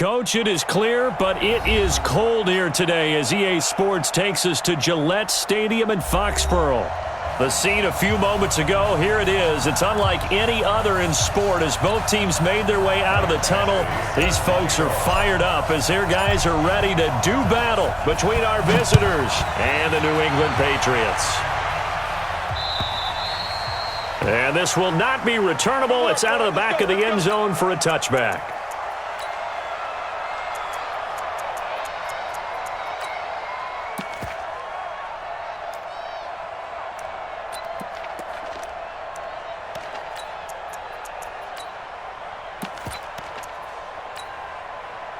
Coach, it is clear, but it is cold here today as EA Sports takes us to Gillette Stadium in Foxborough. The scene a few moments ago, here it is. It's unlike any other in sport as both teams made their way out of the tunnel. These folks are fired up as their guys are ready to do battle between our visitors and the New England Patriots. And this will not be returnable. It's out of the back of the end zone for a touchback.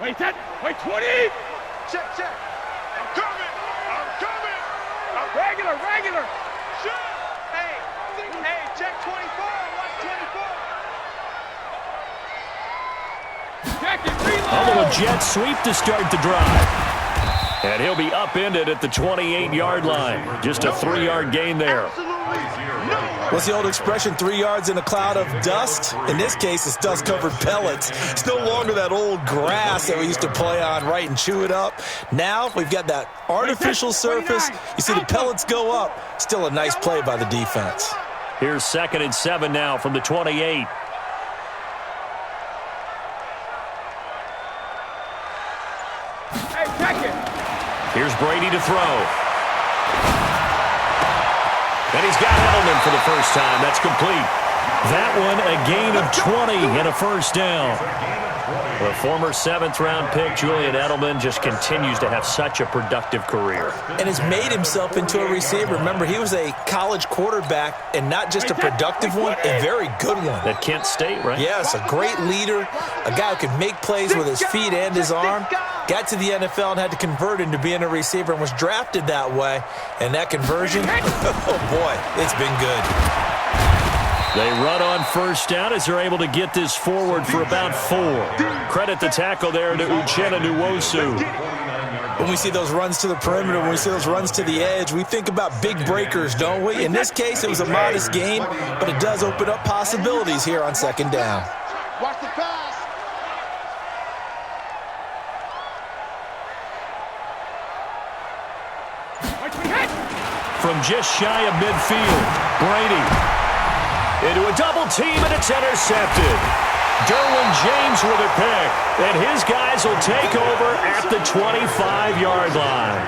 Wait, 10, wait, 20! Check, check. I'm coming! Regular! Shoot! Hey, check 24, watch 24! Check it, reload! A little jet sweep to start the drive. And he'll be upended at the 28-yard line. Just a 3-yard gain there. What's the old expression, 3 yards in a cloud of dust? In this case, it's dust-covered pellets. It's no longer that old grass that we used to play on, right, and chew it up. Now we've got that artificial surface. You see the pellets go up. Still a nice play by the defense. Here's 2nd and 7 now from the 28. Hey, check it! Here's Brady to throw. And he's got Edelman for the first time. That's complete. That one a gain of 20 and a first down. The former 7th-round pick, Julian Edelman, just continues to have such a productive career. And has made himself into a receiver. Remember, he was a college quarterback, and not just a productive one, a very good one. At Kent State, right? Yes, a great leader, a guy who could make plays with his feet and his arm. Got to the NFL and had to convert into being a receiver and was drafted that way. And that conversion, oh boy, it's been good. They run on first down as they're able to get this forward for about 4. Credit the tackle there to Uchenna Nwosu. When we see those runs to the perimeter, when we see those runs to the edge, we think about big breakers, don't we? In this case, it was a modest gain, but it does open up possibilities here on 2nd down. Watch the pass! From just shy of midfield, Brady into a double team, and it's intercepted. Derwin James with a pick, and his guys will take over at the 25-yard line.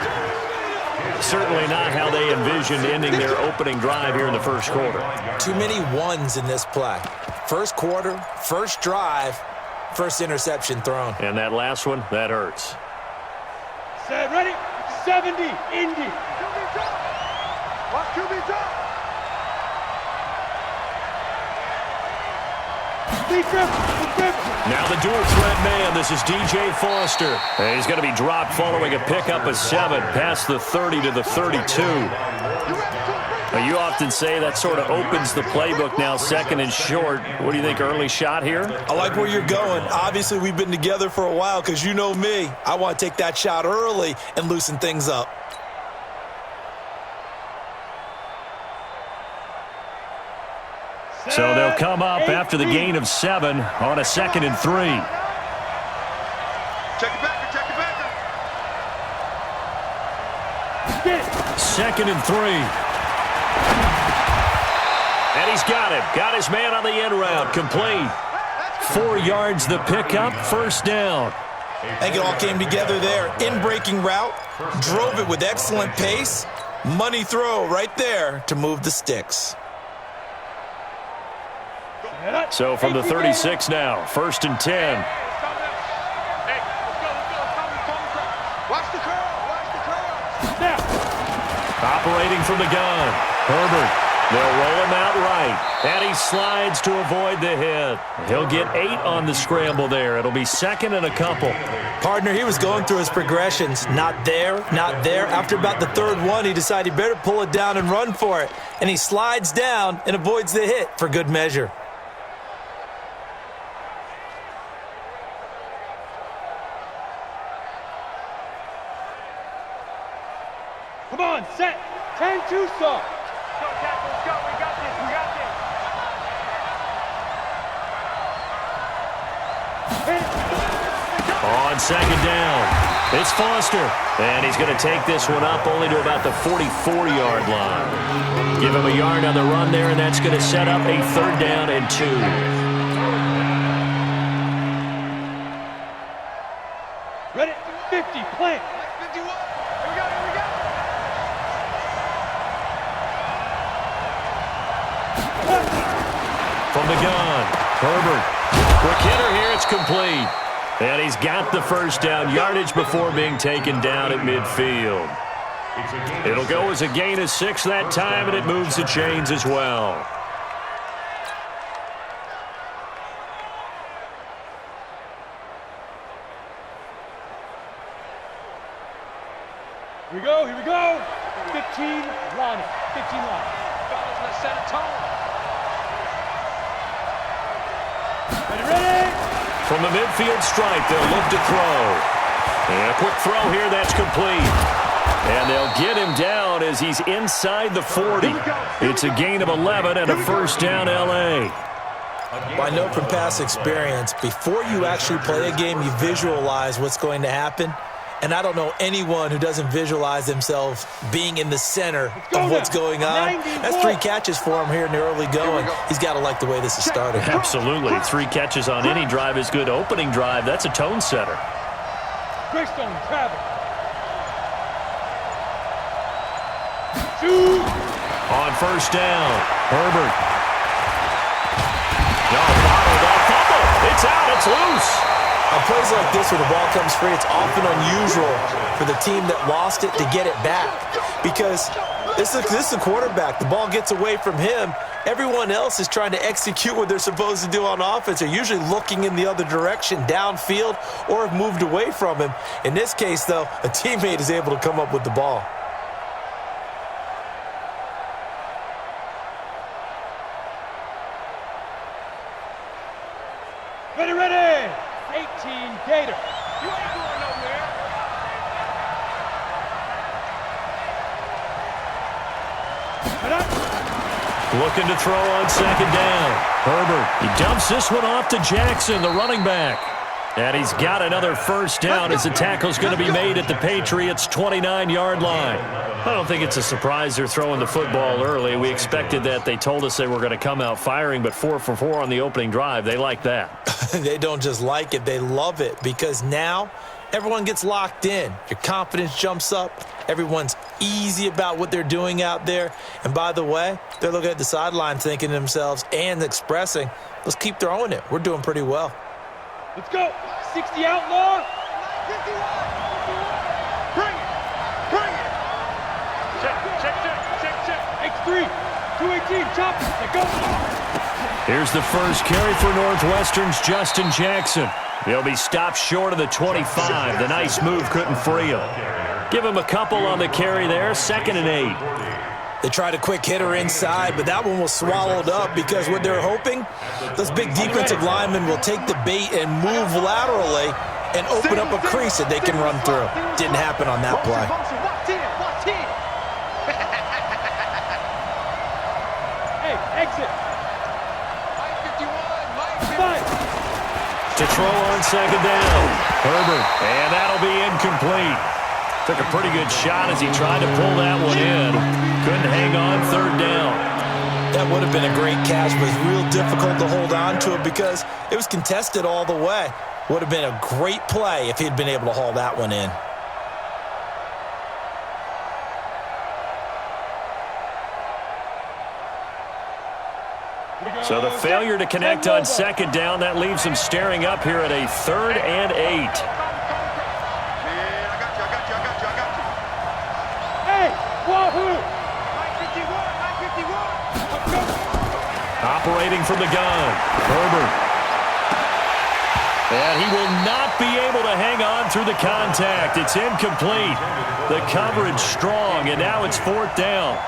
Certainly not how they envisioned ending their opening drive here in the first quarter. Too many ones in this play. First quarter, first drive, first interception thrown. And that last one, that hurts. Set, ready? 70, Indy. Watch QB drop. Now the dual threat man, this is DJ Foster. And he's going to be dropped following a pickup of 7 past the 30 to the 32. Now, you often say that sort of opens the playbook now, 2nd and short. What do you think, early shot here? I like where you're going. Obviously, we've been together for a while because you know me. I want to take that shot early and loosen things up. So they'll come up after the gain of 7 on a 2nd and 3. Check it back. 2nd and 3. And he's got him. Got his man on the end route. Complete. 4 yards the pickup. First down. I think it all came together there. In-breaking route. Drove it with excellent pace. Money throw right there to move the sticks. So from the 36 now, 1st and 10. Watch the curl. Operating from the gun, Herbert. They'll roll him out right, and he slides to avoid the hit. He'll get 8 on the scramble there. It'll be 2nd and a couple. Partner, he was going through his progressions. Not there, not there. After about the 3rd one, he decided he better pull it down and run for it. And he slides down and avoids the hit for good measure. Come on, set. 10-2 start. Go, Tackle, let's go. We got this. On second down, it's Foster. And he's going to take this one up only to about the 44-yard line. Give him a yard on the run there, and that's going to set up a 3rd down and 2. Ready? 50, plant. 51. Here we go, here we go. From the gun, Herbert. Quick hitter here, it's complete. And he's got the 1st down yardage before being taken down at midfield. It'll go as a gain of 6 that time, and it moves the chains as well. Here we go, here we go. 15 line. 15 line. Fellas, let's set a tone. Ready, ready. From the midfield stripe, they'll look to throw. And a quick throw here, that's complete. And they'll get him down as he's inside the 40. It's a gain of 11 and a 1st down, L.A. I know from past experience, before you actually play a game, you visualize what's going to happen. And I don't know anyone who doesn't visualize themselves being in the center of what's going on. That's 3 catches for him here in the early going. He's got to like the way this is starting. Absolutely. 3 catches on any drive is good. Opening drive, that's a tone setter. Greystone, travel. Shoot. On 1st down, Herbert. No, bottled up fumble. It's out, it's loose. On plays like this, when the ball comes free, it's often unusual for the team that lost it to get it back. Because this is a quarterback. The ball gets away from him. Everyone else is trying to execute what they're supposed to do on offense. They're usually looking in the other direction, downfield, or have moved away from him. In this case, though, a teammate is able to come up with the ball. Ready, ready. 18 Gator. You ain't going nowhere. Looking to throw on 2nd down. Herbert, he dumps this one off to Jackson, the running back. And he's got another 1st down as the tackle's going to be made at the Patriots' 29-yard line. I don't think it's a surprise they're throwing the football early. We expected that. They told us they were going to come out firing, but 4 for 4 on the opening drive. They like that. They don't just like it, they love it, because now everyone gets locked in. Your confidence jumps up. Everyone's easy about what they're doing out there. And by the way, they're looking at the sideline thinking to themselves and expressing, let's keep throwing it. We're doing pretty well. Let's go. 60 outlaw. 51. Bring it. Bring it. Check. X3. 218. Chop. Let go. Here's the first carry for Northwestern's Justin Jackson. He'll be stopped short of the 25. The nice move couldn't free him. Give him a couple on the carry there. 2nd and 8. They tried a quick hitter inside, but that one was swallowed up because what they're hoping, those big defensive linemen will take the bait and move laterally and open up a crease that they can run through. Didn't happen on that play. Hey, exit. To throw on 2nd down. Herbert, and that'll be incomplete. Took a pretty good shot as he tried to pull that one in. Couldn't hang on 3rd down. That would have been a great catch, but it's real difficult to hold on to it because it was contested all the way. Would have been a great play if he'd been able to haul that one in. So the failure to connect on 2nd down, that leaves them staring up here at a 3rd and 8. Operating from the gun, Herbert. And he will not be able to hang on through the contact. It's incomplete. The coverage strong, and now it's 4th down.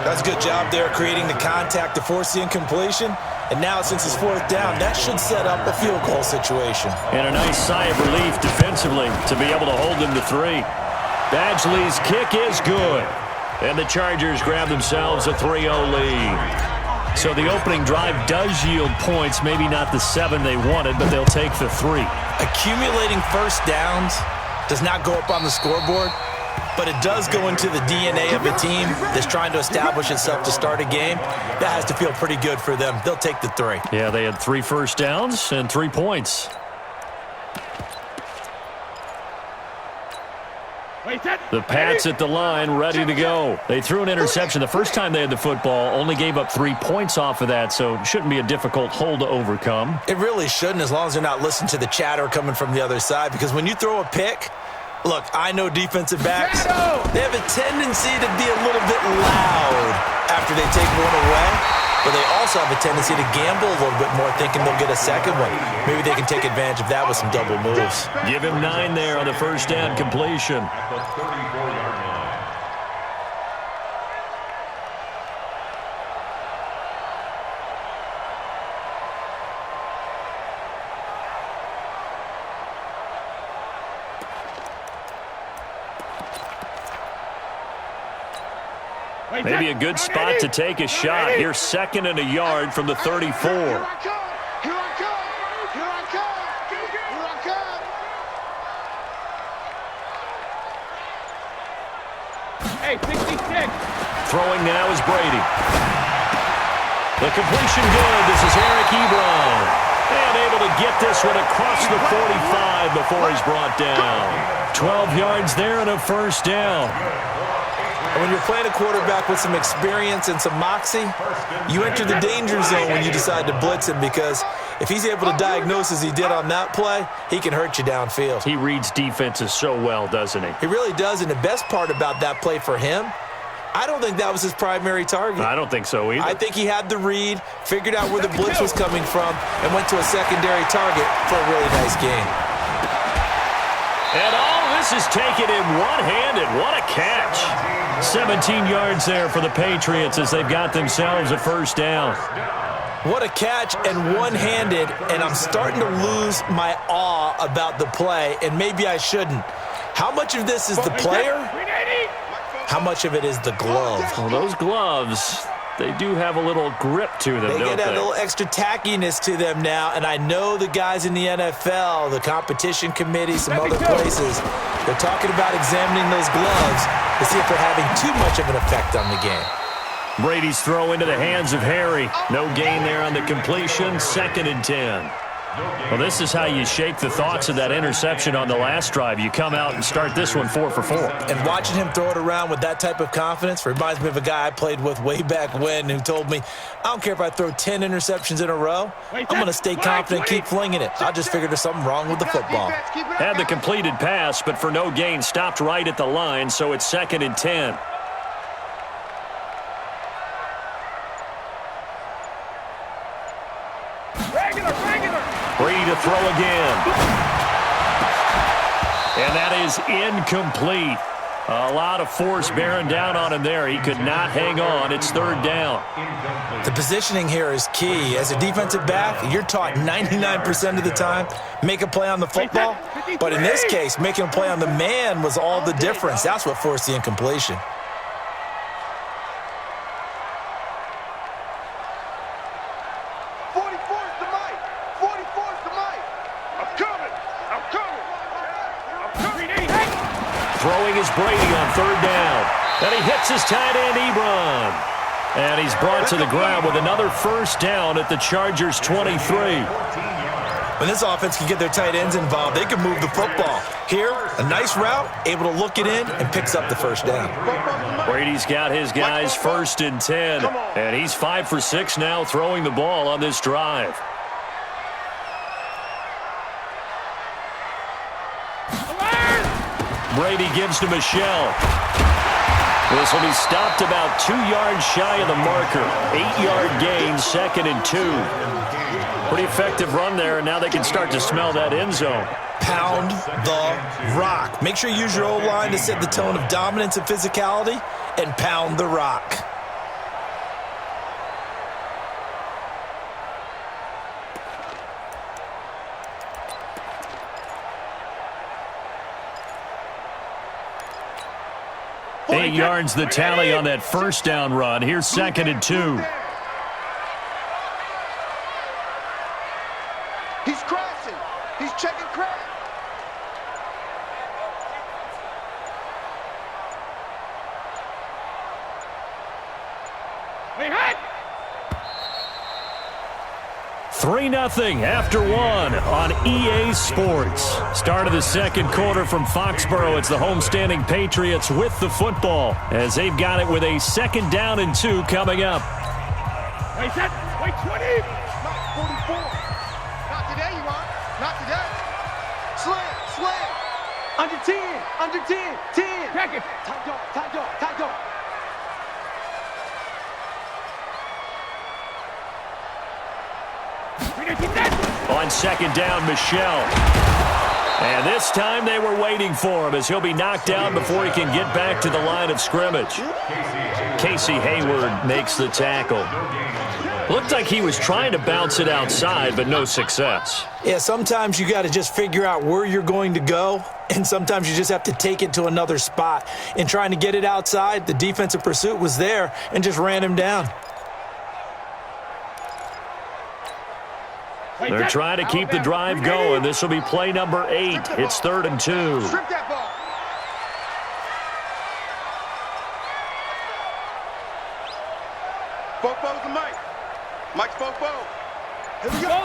That's a good job there creating the contact to force the incompletion. And now since it's 4th down, that should set up a field goal situation. And a nice sigh of relief defensively to be able to hold them to 3. Badgley's kick is good. And the Chargers grab themselves a 3-0 lead. So the opening drive does yield points, maybe not the 7 they wanted, but they'll take the 3. Accumulating first downs does not go up on the scoreboard, but it does go into the DNA of a team that's trying to establish itself to start a game. That has to feel pretty good for them. They'll take the 3. Yeah, they had 3 first downs and 3 points. The Pats at the line, ready to go. They threw an interception the first time they had the football, only gave up 3 points off of that, so it shouldn't be a difficult hole to overcome. It really shouldn't, as long as they're not listening to the chatter coming from the other side, because when you throw a pick, look, I know defensive backs, they have a tendency to be a little bit loud after they take one away, but they also have a tendency to gamble a little bit more, thinking they'll get a second one. Maybe they can take advantage of that with some double moves. Give him 9 there on the first down completion. Maybe a good spot to take a shot. Here, 2nd and a yard from the 34. Hey, 66. Throwing now is Brady. The completion good. This is Eric Ebron. And able to get this one across the 45 before he's brought down. 12 yards there and a first down. And when you're playing a quarterback with some experience and some moxie, you enter the danger zone when you decide to blitz him, because if he's able to diagnose as he did on that play, he can hurt you downfield. He reads defenses so well, doesn't he? He really does, and the best part about that play for him, I don't think that was his primary target. I don't think so either. I think he had the read, figured out where the blitz was coming from, and went to a secondary target for a really nice gain. And all this is taken in one-handed. What a catch. 17 yards there for the Patriots as they've got themselves a first down. What a catch, and one-handed, and I'm starting to lose my awe about the play, and maybe I shouldn't. How much of this is the player? How much of it is the glove? Well, those gloves, they do have a little grip to them, They don't get that they? little extra tackiness to them now, and I know the guys in the NFL, the competition committee, some other places, they're talking about examining those gloves to see if they're having too much of an effect on the game. Brady's throw into the hands of Harry. No gain there on the completion. 2nd and 10. Well, this is how you shake the thoughts of that interception on the last drive. You come out and start this one 4 for 4. And watching him throw it around with that type of confidence reminds me of a guy I played with way back when who told me, I don't care if I throw 10 interceptions in a row, I'm going to stay confident, keep flinging it. I just figured there's something wrong with the football. Had the completed pass, but for no gain, stopped right at the line, so it's 2nd and 10. Brady to throw again. And that is incomplete. A lot of force bearing down on him there. He could not hang on. It's 3rd down. The positioning here is key. As a defensive back, you're taught 99% of the time, make a play on the football. But in this case, making a play on the man was all the difference. That's what forced the incompletion. Throwing is Brady on 3rd down. And he hits his tight end, Ebron. And he's brought to the ground with another first down at the Chargers' 23. When this offense can get their tight ends involved, they can move the football. Here, a nice route, able to look it in, and picks up the first down. Brady's got his guys 1st and 10. And he's 5 for 6 now throwing the ball on this drive. Brady gives to Michelle. This will be stopped about 2 yards shy of the marker. 8-yard gain, 2nd and 2. Pretty effective run there, and now they can start to smell that end zone. Pound the rock. Make sure you use your O-line to set the tone of dominance and physicality, and pound the rock. Eight yards the tally on that first down run. Here's 2nd and 2. 3-0 after one on EA Sports. Start of the second quarter from Foxborough. It's the homestanding Patriots with the football as they've got it with a 2nd down and 2 coming up. Wait, set. Wait, 20. Not 44. Not today, you want. Not today. Slam, slam. Under 10. Under 10. 10. Check it. Tight dog. Tight dog. Tight dog. On 2nd down, Michelle. And this time they were waiting for him as he'll be knocked down before he can get back to the line of scrimmage. Casey Hayward makes the tackle. Looked like he was trying to bounce it outside, but no success. Yeah, sometimes you got to just figure out where you're going to go, and sometimes you just have to take it to another spot. In trying to get it outside, the defensive pursuit was there and just ran him down. They're trying to keep the drive going. This will be play number 8. It's 3rd and 2. Strip that ball. Bofo's the mic. Mike's Bofo. Here we go.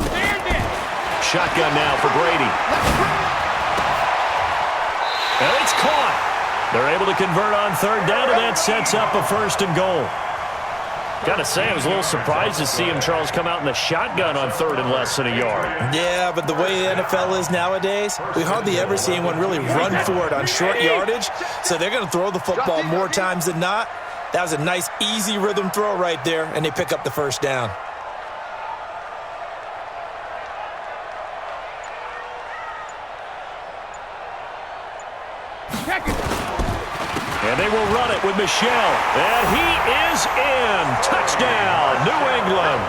Shotgun now for Brady. And it's caught. They're able to convert on 3rd down, and that sets up a 1st and goal. Got to say, I was a little surprised to see him, Charles, come out in the shotgun on 3rd and less than a yard. Yeah, but the way the NFL is nowadays, we hardly ever see anyone really run for it on short yardage, so they're going to throw the football more times than not. That was a nice, easy rhythm throw right there, and they pick up the 1st down. And they will run it with Michelle. And he is in. Touchdown, New England.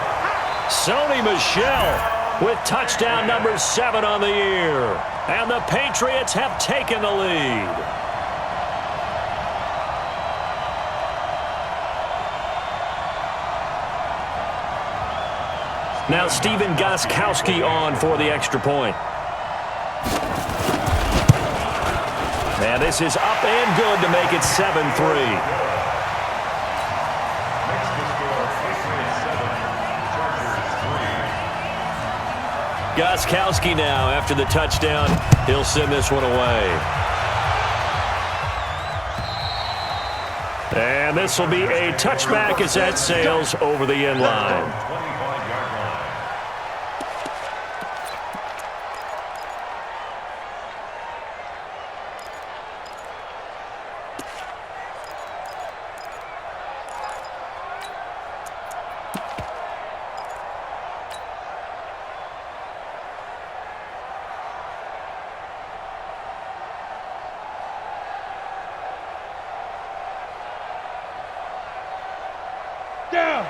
Sony Michelle with touchdown number 7 on the year. And the Patriots have taken the lead. Now Steven Gostkowski on for the extra point. And this is up and good to make it 7-3. Gostkowski now after the touchdown. He'll send this one away. And this will be a touchback as that sails over the end line.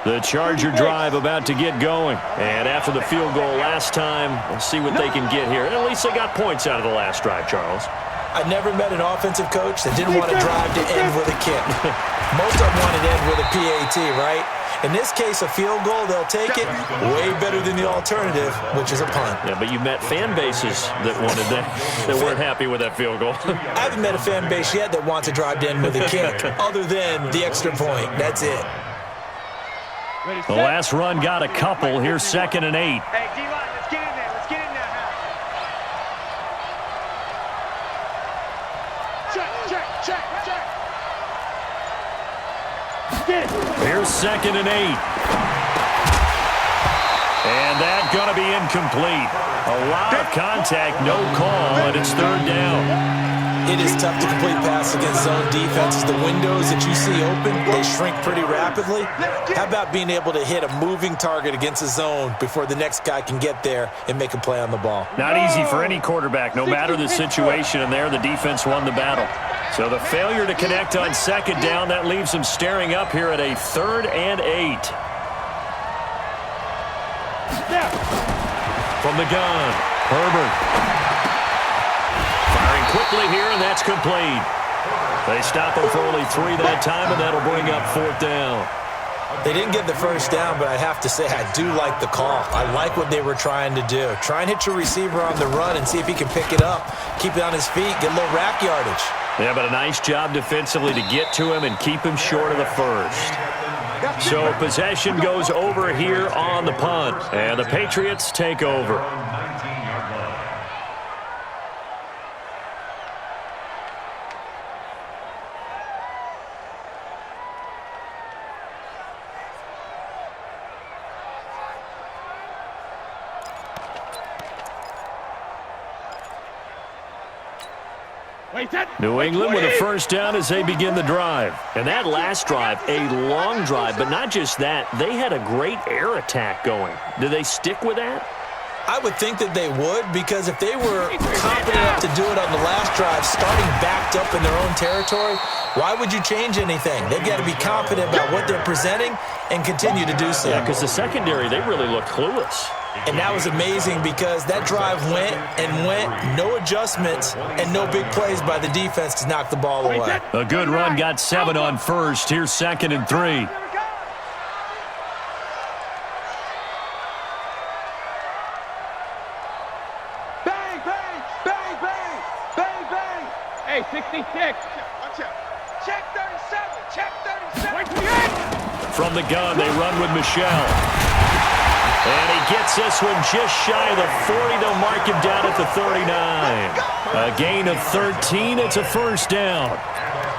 The Charger drive about to get going. And after the field goal last time, we'll see what they can get here. And at least they got points out of the last drive, Charles. I never met an offensive coach that didn't want to drive to end with a kick. Most of them want to end with a PAT, right? In this case, a field goal, they'll take it way better than the alternative, which is a punt. Yeah, but you met fan bases that wanted that weren't happy with that field goal. I haven't met a fan base yet that wants to drive to end with a kick, other than the extra point. That's it. The last run got a couple. Here's 2nd and 8. Hey, D-line, let's get in there. Let's get in there now. Check. Here's 2nd and 8. And that's going to be incomplete. A lot of contact, no call, and it's 3rd down. It is tough to complete pass against zone defenses. The windows that you see open, they shrink pretty rapidly. How about being able to hit a moving target against a zone before the next guy can get there and make a play on the ball? Not easy for any quarterback, no matter the situation, and there the defense won the battle. So the failure to connect on 2nd down, that leaves them staring up here at a 3rd and 8. From the gun, Herbert. Firing quickly here, and that's complete. They stop him for only 3 that time, and that'll bring up 4th down. They didn't get the 1st down, but I have to say I do like the call. I like what they were trying to do. Try and hit your receiver on the run and see if he can pick it up, keep it on his feet, get a little rack yardage. Yeah, but a nice job defensively to get to him and keep him short of the 1st. So possession goes over here on the punt, and the Patriots take over. New England with a first down as they begin the drive. And that last drive, a long drive, but not just that. They had a great air attack going. Do they stick with that? I would think that they would, because if they were confident enough to do it on the last drive, starting backed up in their own territory, why would you change anything? They've got to be confident about what they're presenting and continue to do so. Yeah, because the secondary, they really looked clueless. And that was amazing because that drive went and went, no adjustments, and no big plays by the defense to knock the ball away. A good run, got 7 on first. Here's 2nd and 3. Bang, bang, bang, bang, bang, bang. Hey, 66. Watch out. Check 37. Check 37. From the gun, they run with Michelle. And he gets this one just shy of the 40. They'll mark him down at the 39. A gain of 13. It's a first down.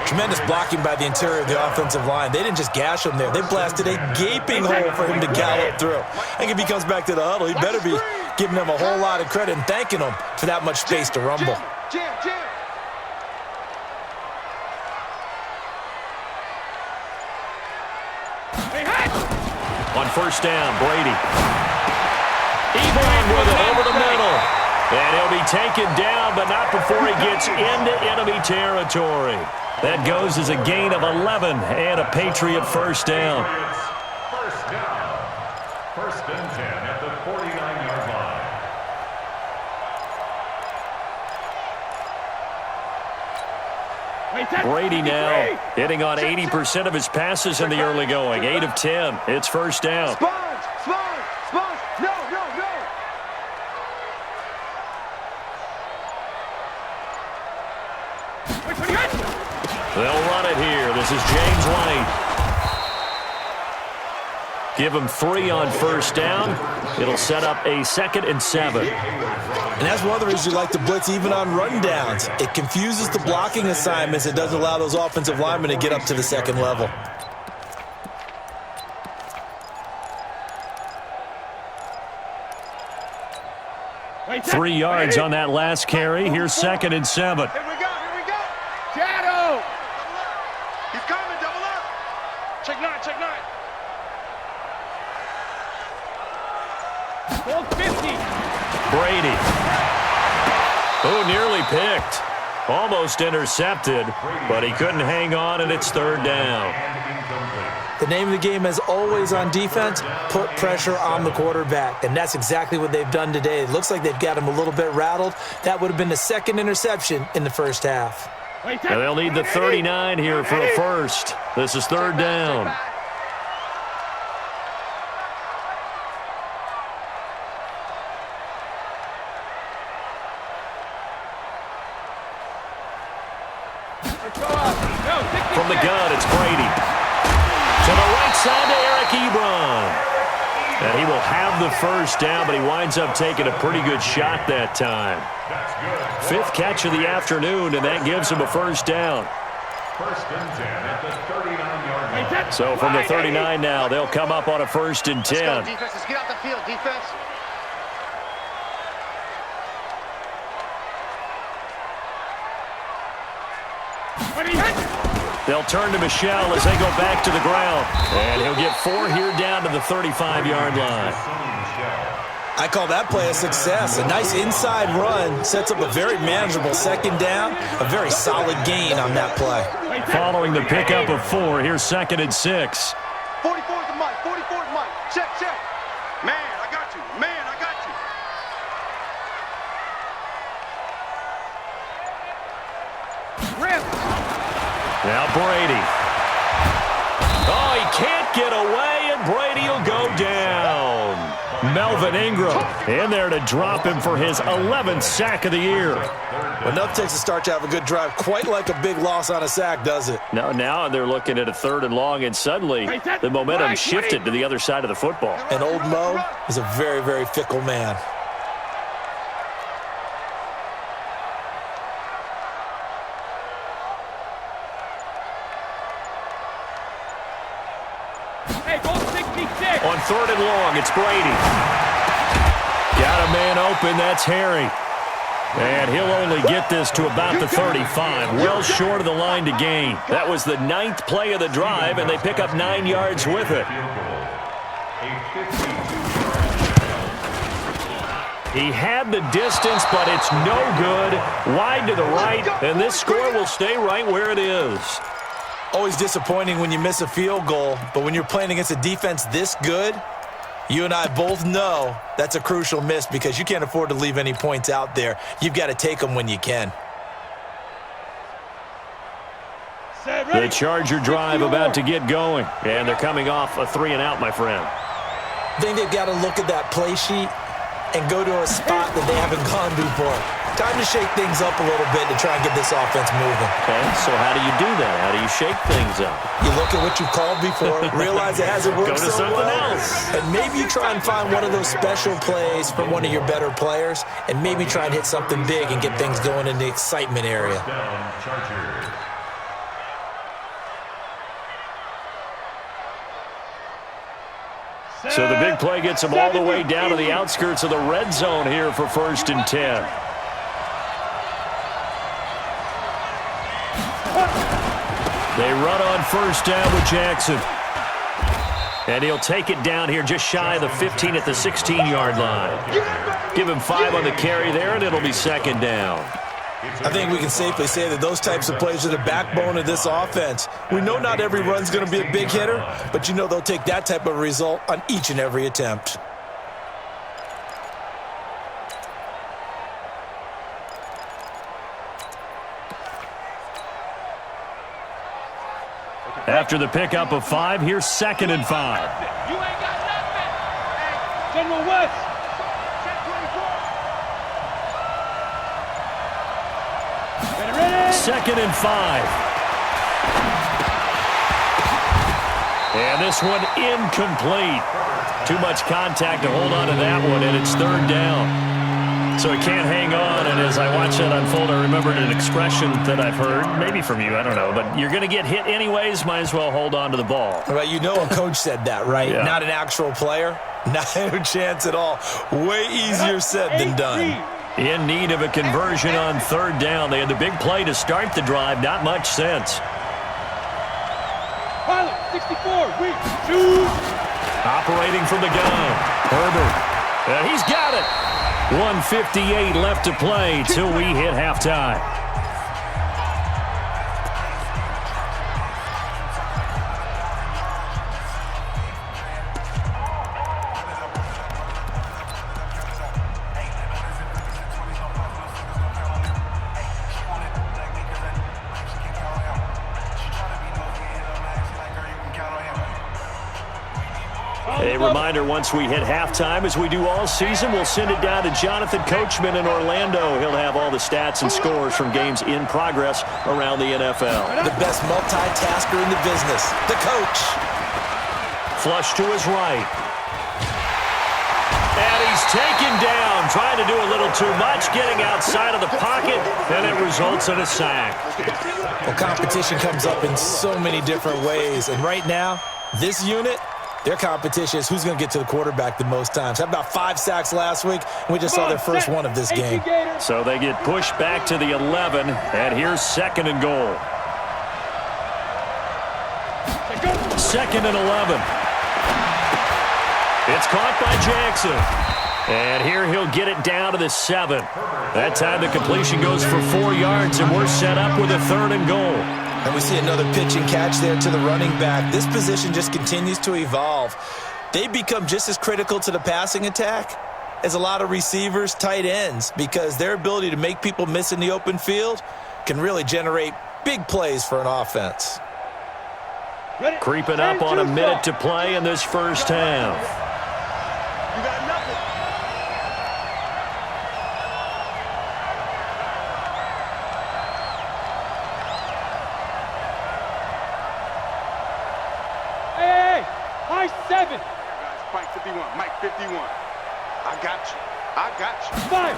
Tremendous blocking by the interior of the offensive line. They didn't just gash him there. They blasted a gaping hole for him to gallop through. I think if he comes back to the huddle, he better be giving them a whole lot of credit and thanking them for that much space to rumble. Jam, jam. On first down, Brady. Ebron with it over the middle. And he'll be taken down, but not before he gets into enemy territory. That goes as a gain of 11 and a Patriot first down. First down. First and 10 at the 49-yard line. Brady now hitting on 80% of his passes in the early going. 8 of 10. It's first down. Sponge, sponge, sponge. No, no, no. They'll run it here. This is James White. Give him 3 on first down. It'll set up a 2nd and 7. And that's one of the reasons you like to blitz even on rundowns. It confuses the blocking assignments. It doesn't allow those offensive linemen to get up to the second level. Three yards on that last carry. Here's 2nd and 7. Here we go, here we go. Shadow. He's coming, double up. Check 9, check 9. Hold 50. Brady. Oh, nearly picked. Almost intercepted, but he couldn't hang on, and it's 3rd down. The name of the game, as always on defense, put pressure on the quarterback. And that's exactly what they've done today. It looks like they've got him a little bit rattled. That would have been the 2nd interception in the first half. And they'll need the 39 here for a first. This is 3rd down. From the gun, it's Brady. To the right side to Eric Ebron. And he will have the first down, but he winds up taking a pretty good shot that time. 5th catch of the afternoon, and that gives him a first down. First and 10 at the 39-yard line. So from the 39 now, they'll come up on a 1st and 10. Let's go, defense. Let's get out the field, defense. They'll turn to Michelle as they go back to the ground. And he'll get 4 here down to the 35-yard line. I call that play a success. A nice inside run sets up a very manageable 2nd down. A very solid gain on that play. Following the pickup of 4, here's 2nd and 6. 44's the mic, 44's mic. Check, check. Man, I got you. Man, I got you. Rip. Now Brady. Oh, he can't get away, and Brady will go down. Melvin Melvin Ingram in there to drop him for his 11th sack of the year. Well, enough takes a start to have a good drive. Quite like a big loss on a sack, does it? Now they're looking at a 3rd and long, and suddenly the momentum shifted to the other side of the football. And old Mo is a very, very fickle man. Hey, go 66. On 3rd and long, it's Brady. Got a man open, that's Harry. And he'll only get this to about the 35, well short of the line to gain. That was the 9th play of the drive, and they pick up 9 yards with it. He had the distance, but it's no good. Wide to the right, and this score will stay right where it is. Always disappointing when you miss a field goal, but when you're playing against a defense this good, you and I both know that's a crucial miss because you can't afford to leave any points out there. You've got to take them when you can. The Charger drive about to get going, and they're coming off a 3-and-out, my friend. I think they've got to look at that play sheet and go to a spot that they haven't gone before. Time to shake things up a little bit to try and get this offense moving. Okay, so how do you do that? How do you shake things up? You look at what you've called before, realize it hasn't worked Go to so something well, else. and maybe you try and find one of those special plays from one of your better players, and maybe try and hit something big and get things going in the excitement area. So the big play gets them all the way down to the outskirts of the red zone here for 1st and 10. They run on 1st down with Jackson. And he'll take it down here just shy of the 15 at the 16-yard line. Give him 5 on the carry there, and it'll be 2nd down. I think we can safely say that those types of plays are the backbone of this offense. We know not every run's going to be a big hitter, but you know they'll take that type of result on each and every attempt. After the pickup of 5, here's 2nd and 5. You ain't got nothing. Hey, General West. Check 24. Ready. 2nd and 5. And this one incomplete. Too much contact to hold on to that one, and it's 3rd down. So he can't hang on, and as I watch that unfold, I remembered an expression that I've heard, maybe from you, I don't know, but you're going to get hit anyways, might as well hold on to the ball. Well, you know a coach said that, right? Yeah. Not an actual player. Not a chance at all. Way easier said than done. In need of a conversion on 3rd down. They had the big play to start the drive, not much sense. Pilot, 64, we choose. Operating from the gun, Herbert. And he's got it. 1:58 left to play till we hit halftime. A reminder, once we hit halftime, as we do all season, we'll send it down to Jonathan Coachman in Orlando. He'll have all the stats and scores from games in progress around the NFL. The best multitasker in the business, the coach. Flush to his right. And he's taken down, trying to do a little too much, getting outside of the pocket, and it results in a sack. Well, competition comes up in so many different ways, and right now, this unit, their competition is who's going to get to the quarterback the most times. Had about 5 sacks last week, and we just saw their first one of this game. So they get pushed back to the 11, and here's 2nd and goal. 2nd and 11. It's caught by Jackson. And here he'll get it down to the 7. That time the completion goes for 4 yards, and we're set up with a 3rd and goal. And we see another pitch and catch there to the running back. This position just continues to evolve. They become just as critical to the passing attack as a lot of receivers, tight ends, because their ability to make people miss in the open field can really generate big plays for an offense. Creeping up on a minute to play in this first half. You got nothing. 7. Mike 51. Mike 51. I got you. I got you. 5.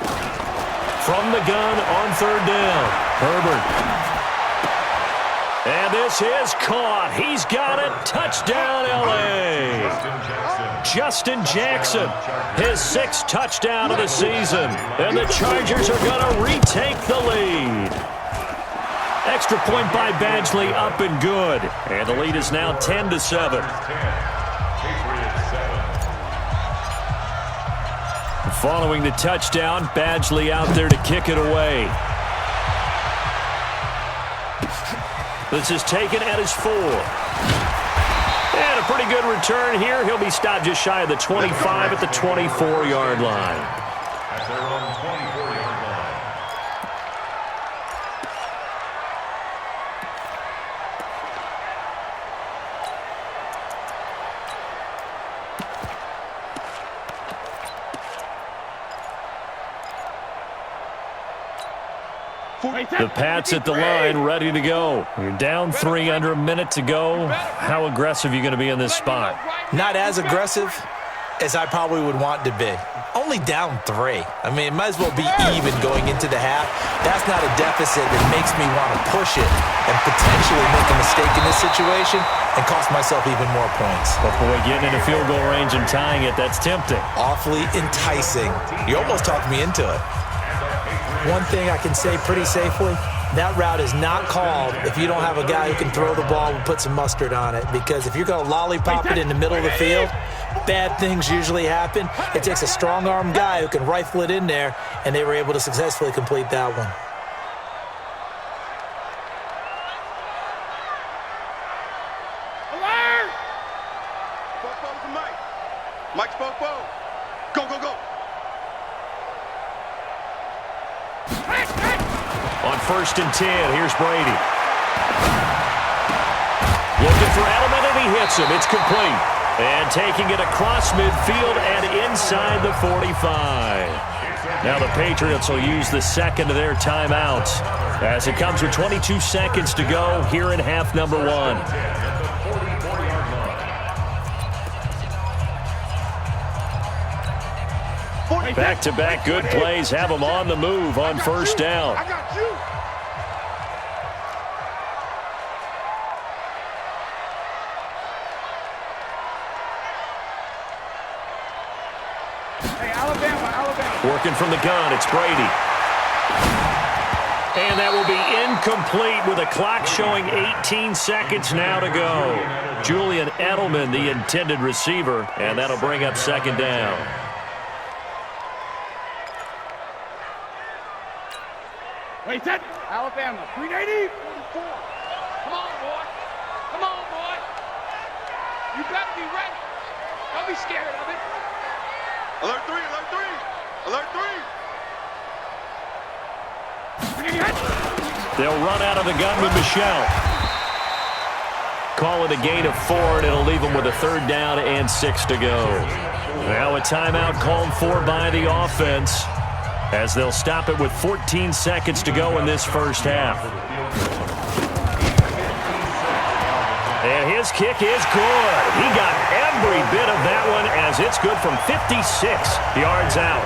From the gun on third down, Herbert. And this is caught. He's got it. Touchdown, L.A. Justin Jackson, his 6th touchdown of the season. And the Chargers are going to retake the lead. Extra point by Badgley, up and good. And the lead is now 10-7. Following the touchdown, Badgley out there to kick it away. This is taken at his 4. And a pretty good return here. He'll be stopped just shy of the 25 at the 24-yard line. At their own 24-yard line. The Pats at the line, ready to go. You're down 3 under a minute to go. How aggressive are you going to be in this spot? Not as aggressive as I probably would want to be. Only down 3. I mean, it might as well be even going into the half. That's not a deficit that makes me want to push it and potentially make a mistake in this situation and cost myself even more points. But boy, getting into field goal range and tying it, that's tempting. Awfully enticing. You almost talked me into it. One thing I can say pretty safely, that route is not called if you don't have a guy who can throw the ball and put some mustard on it. Because if you're going to lollipop it in the middle of the field, bad things usually happen. It takes a strong-arm guy who can rifle it in there, and they were able to successfully complete that one. Alert! Popo to Mike. Mike's Popo. Go, go, go. On 1st and 10, here's Brady. Looking for Edelman, and he hits him. It's complete. And taking it across midfield and inside the 45. Now the Patriots will use the second of their timeouts as it comes with 22 seconds to go here in half number 1. Back-to-back good plays have them on the move on 1st down. I got you. Hey, Alabama. Working from the gun, it's Brady. And that will be incomplete with a clock showing 18 seconds now to go. Julian Edelman, the intended receiver, and that'll bring up 2nd down. Wait, that Alabama. 380. 44. Come on, boy. Come on, boy. You better be ready. Don't be scared of it. Alert 3, alert 3. Alert 3. They'll run out of the gun with Michelle. Call it a gain of 4, and it'll leave them with a 3rd down and 6 to go. Now a timeout called for by the offense, as they'll stop it with 14 seconds to go in this 1st half. And his kick is good. He got every bit of that one, as it's good from 56 yards out.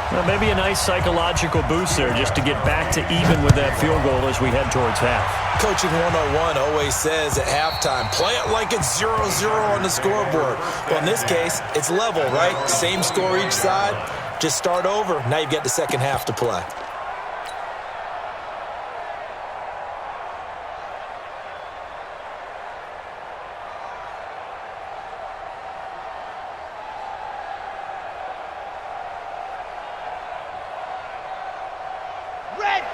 Well, maybe a nice psychological boost there just to get back to even with that field goal as we head towards half. Coaching 101 always says at halftime, play it like it's 0-0 on the scoreboard. Well, in this case, it's level, right? Same score each side. Just start over. Now you've got the 2nd half to play.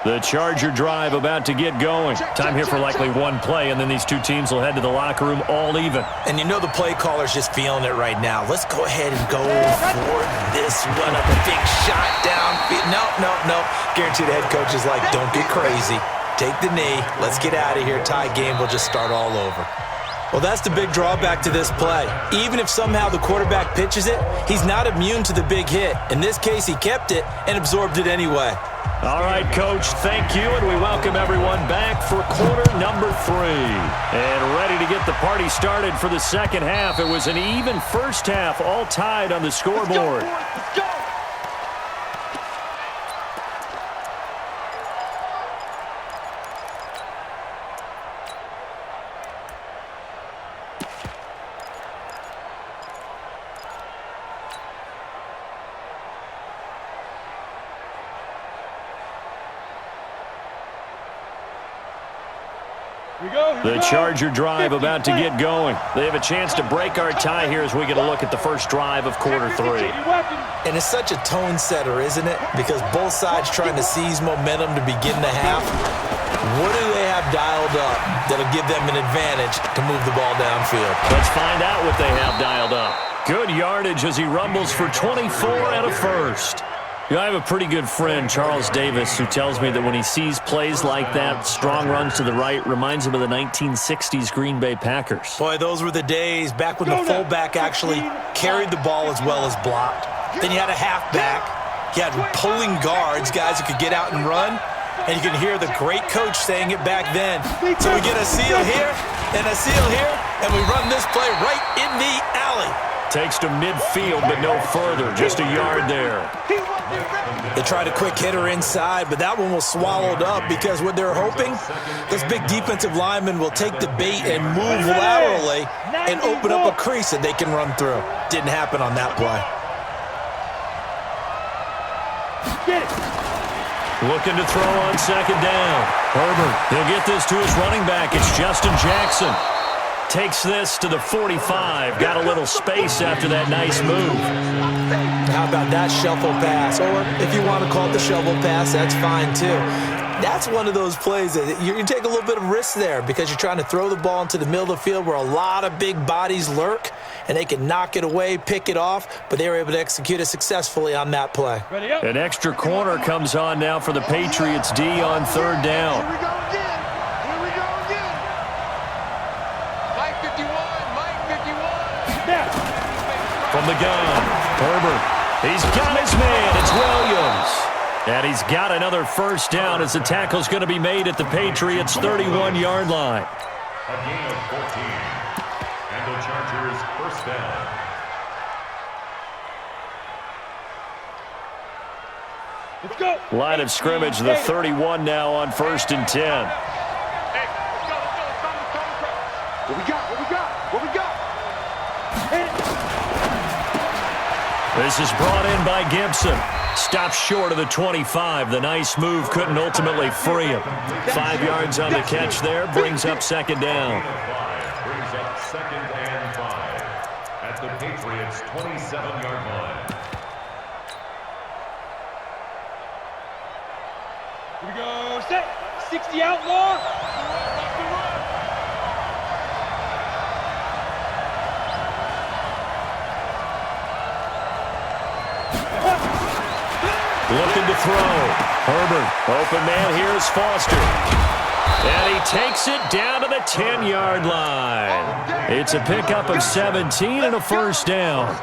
The Charger drive about to get going. Time here for likely one play, and then these two teams will head to the locker room all even. And you know the play caller's just feeling it right now. Let's go ahead and go for this one. A big shot down. No. Guaranteed the head coach is like, don't get crazy. Take the knee. Let's get out of here. Tie game. We'll just start all over. Well, that's the big drawback to this play. Even if somehow the quarterback pitches it, he's not immune to the big hit. In this case, he kept it and absorbed it anyway. All right, Coach, thank you, and we welcome everyone back for quarter number 3. And ready to get the party started for the second half. It was an even first half, all tied on the scoreboard. Let's go. The Charger drive about to get going. They have a chance to break our tie here as we get a look at the first drive of quarter 3. And it's such a tone setter, isn't it? Because both sides trying to seize momentum to begin the half. What do they have dialed up that'll give them an advantage to move the ball downfield? Let's find out what they have dialed up. Good yardage as he rumbles for 24 and a first. I have a pretty good friend, Charles Davis, who tells me that when he sees plays like that, strong runs to the right, reminds him of the 1960s Green Bay Packers. Boy, those were the days back when the fullback actually carried the ball as well as blocked. Then you had a halfback. You had pulling guards, guys who could get out and run. And you can hear the great coach saying it back then. So we get a seal here and a seal here, and we run this play right in the alley. Takes to midfield, but no further. Just a yard there. They tried a quick hitter inside, but that one was swallowed up because what they're hoping, those big defensive linemen will take the bait and move laterally and open up a crease that they can run through. Didn't happen on that play. Looking to throw on second down. Herbert, he'll get this to his running back. It's Justin Jackson. Takes this to the 45. Got a little space after that nice move. How about that shuffle pass? Or if you want to call it the shovel pass, that's fine too. That's one of those plays that you can take a little bit of risk there because you're trying to throw the ball into the middle of the field where a lot of big bodies lurk, and they can knock it away, pick it off, but they were able to execute it successfully on that play. An extra corner comes on now for the Patriots D on third down. Here we go again. Here we go again. Mike 51. Mike 51. From the gun, Herbert. He's got his man. It's Williams. And he's got another first down as the tackle's going to be made at the Patriots' 31-yard line. A gain of 14. And the Chargers first down. Let's go. Line of scrimmage, the 31 now on 1st and 10. Hey, let's go. What we got? What we got? What we got? This is brought in by Gibson. Stops short of the 25. The nice move couldn't ultimately free him. 5 yards on the catch there. Brings up second down. Brings up 2nd and 5 at the Patriots' 27-yard line. Here we go. Set. 60 outlaw. Looking to throw. Herbert. Open man. Here's Foster. And he takes it down to the 10-yard line. It's a pickup of 17 and a first down.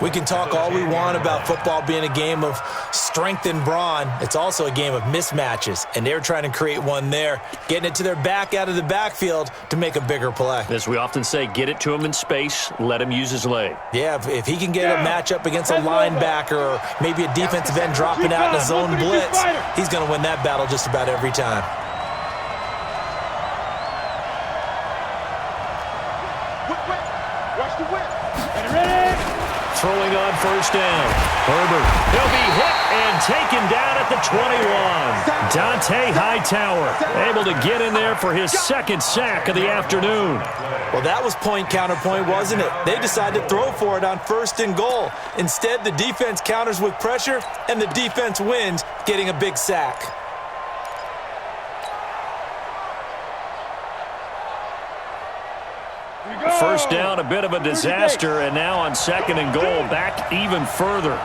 We can talk all we want about football being a game of strength and brawn. It's also a game of mismatches, and they're trying to create one there, getting it to their back out of the backfield to make a bigger play. As we often say, get it to him in space, let him use his leg. Yeah, if he can get a matchup against a linebacker or maybe a defensive end dropping out in a zone blitz, he's going to win that battle just about every time. Watch the whip. Throwing on first down. Herbert. He'll be hit and taken down at the 21. Dante Hightower able to get in there for his second sack of the afternoon. Well, that was point counterpoint, wasn't it? They decided to throw for it on 1st and goal. Instead, the defense counters with pressure, and the defense wins, getting a big sack. First down, a bit of a disaster, and now on 2nd and goal, back even further.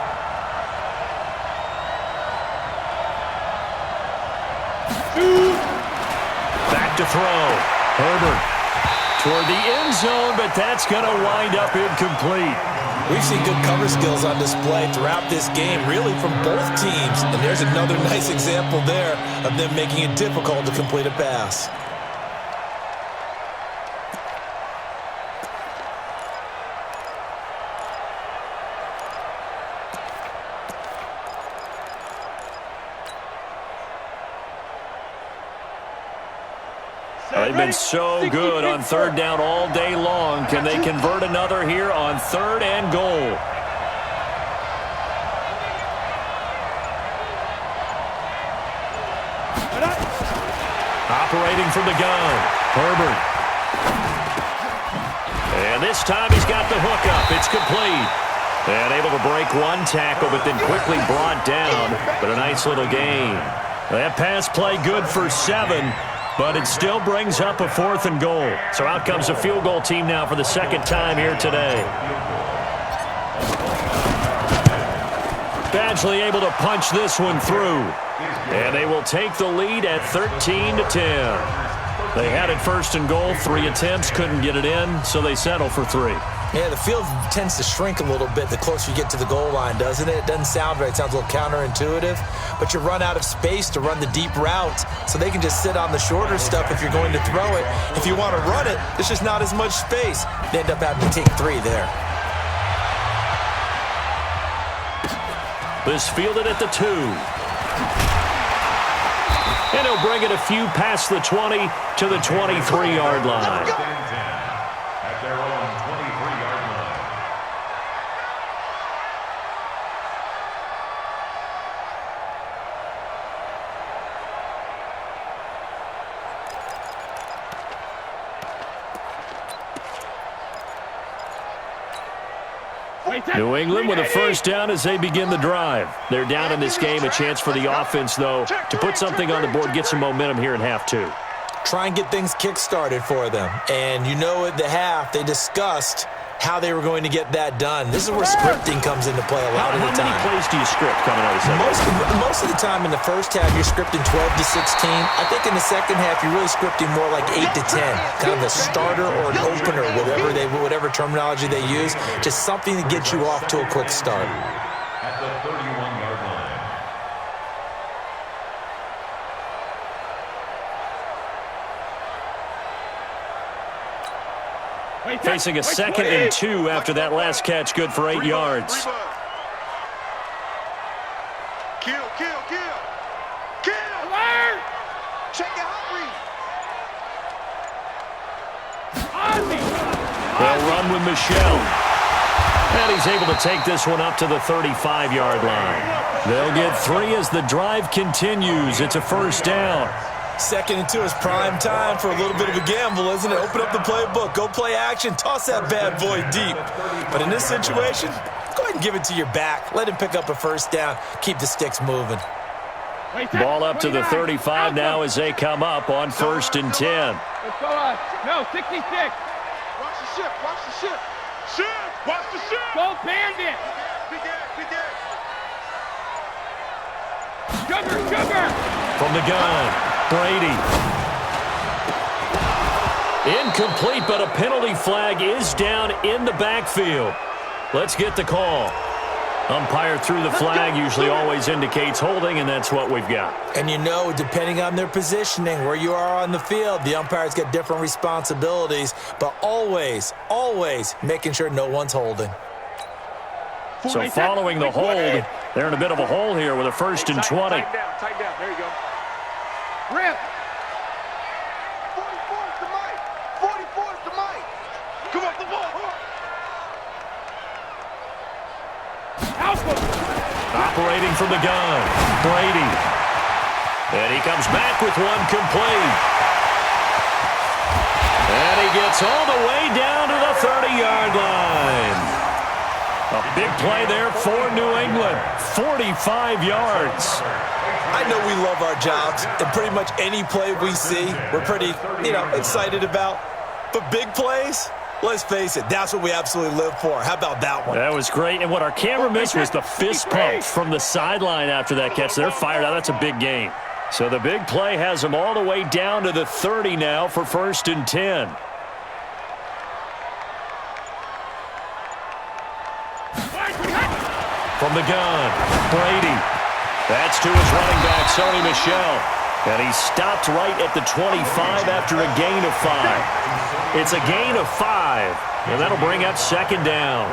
Back to throw. Herbert toward the end zone, but that's going to wind up incomplete. We've seen good cover skills on display throughout this game, really from both teams. And there's another nice example there of them making it difficult to complete a pass. They've been so good on third down all day long. Can they convert another here on 3rd and goal? Operating from the gun, Herbert. And this time he's got the hook up. It's complete. And able to break one tackle, but then quickly brought down. But a nice little gain. That pass play good for 7. But it still brings up a 4th and goal. So out comes a field goal team now for the 2nd time here today. Badgley able to punch this one through. And they will take the lead at 13-10. They had it 1st and goal, 3 attempts, couldn't get it in, so they settle for 3. Yeah, the field tends to shrink a little bit the closer you get to the goal line, doesn't it? It doesn't sound right. It sounds a little counterintuitive. But you run out of space to run the deep routes, so they can just sit on the shorter stuff if you're going to throw it. If you want to run it, there's just not as much space. They end up having to take 3 there. This fielded at the 2. And he'll bring it a few past the 20 to the 23-yard line. At their own 23-yard line. New England with a 1st down as they begin the drive. They're down in this game. A chance for the offense, though, to put something on the board, get some momentum here in half 2. Try and get things kick-started for them. And you know at the half, they discussed how they were going to get that done. This is where scripting comes into play a lot of the time. How many plays do you script coming out of the second? Most of the time in the first half, you're scripting 12 to 16. I think in the second half, you're really scripting more like 8 to 10. Kind of a starter or an opener, whatever terminology they use. Just something to get you off to a quick start. At the 31-yard line. Facing a 2nd and 2 after that last catch, good for 8 yards. Kill. Check it out. They'll run with Michelle. And he's able to take this one up to the 35-yard line. They'll get 3 as the drive continues. It's a 1st down. 2nd and 2 is prime time for a little bit of a gamble, isn't it? Open up the playbook, go play action, toss that bad boy deep. But in this situation, go ahead and give it to your back. Let him pick up a 1st down, keep the sticks moving. Ball up to the 35 now as they come up on 1st and 10. Let's go, no, 66. Watch the ship. Watch the ship. Go Bandit. Big air. Sugar. From the gun, Brady. Incomplete, but a penalty flag is down in the backfield. Let's get the call. Umpire threw the flag, usually always indicates holding, and that's what we've got. And you know, depending on their positioning, where you are on the field, the umpires get different responsibilities, but always making sure no one's holding. So following the hold, they're in a bit of a hole here with a 1st and 20. Tight down. There you go. Rip. 44 is the mic. Come on, the ball. Operating from the gun, Brady. And he comes back with one complete. And he gets all the way down to the 30-yard line. A big play there for New England, 45 yards. I know we love our jobs, and pretty much any play we see, we're pretty, excited about. But big plays, let's face it, that's what we absolutely live for. How about that one? That was great, and what our camera missed was the fist pump from the sideline after that catch. They're fired out. That's a big game. So the big play has them all the way down to the 30 now for 1st and 10. the gun. Brady. That's to his running back, Sony Michel. And he stopped right at the 25 after a gain of 5. It's a gain of 5. And that'll bring up second down.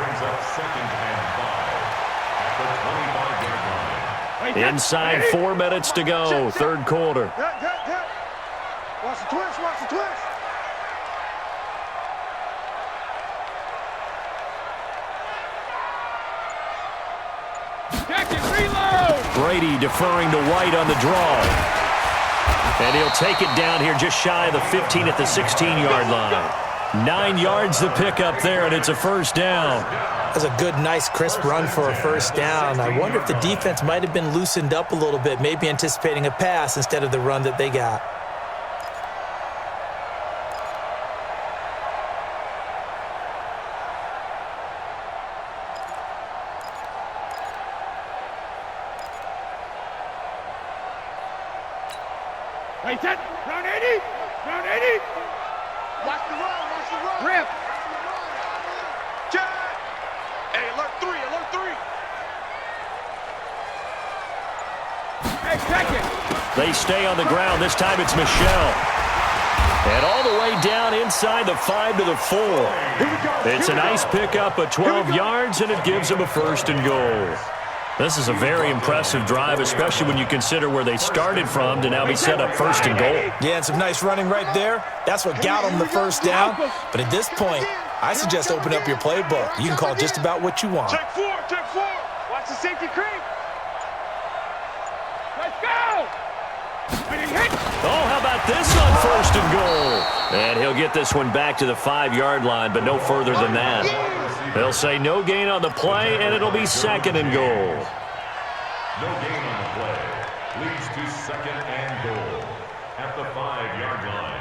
Inside 4 minutes to go, third quarter. Watch the twist, watch the twist. Brady deferring to White on the draw. And he'll take it down here just shy of the 15 at the 16-yard line. 9 yards to pick up there, and it's a first down. That's a good, nice, crisp run for a first down. I wonder if the defense might have been loosened up a little bit, maybe anticipating a pass instead of the run that they got. Right set. Round 80. Round 80. Watch the run, watch the run. Rip. Check. Hey, alert 3, alert 3. Hey, second. They stay on the ground. This time it's Michel. And all the way down inside the 5 to the 4. It's a nice pickup of 12 yards, and it gives them a first and goal. This is a very impressive drive, especially when you consider where they started from to now be set up first and goal. Yeah, and some nice running right there. That's what got them the first down. But at this point, I suggest open up your playbook. You can call just about what you want. Check 4, check 4. Watch the safety creep. Let's go. Oh, how about this on first and goal? And he'll get this one back to the 5-yard line, but no further than that. They'll say no gain on the play, and it'll be second and goal. No gain on the play. Leads to second and goal at the 5-yard line.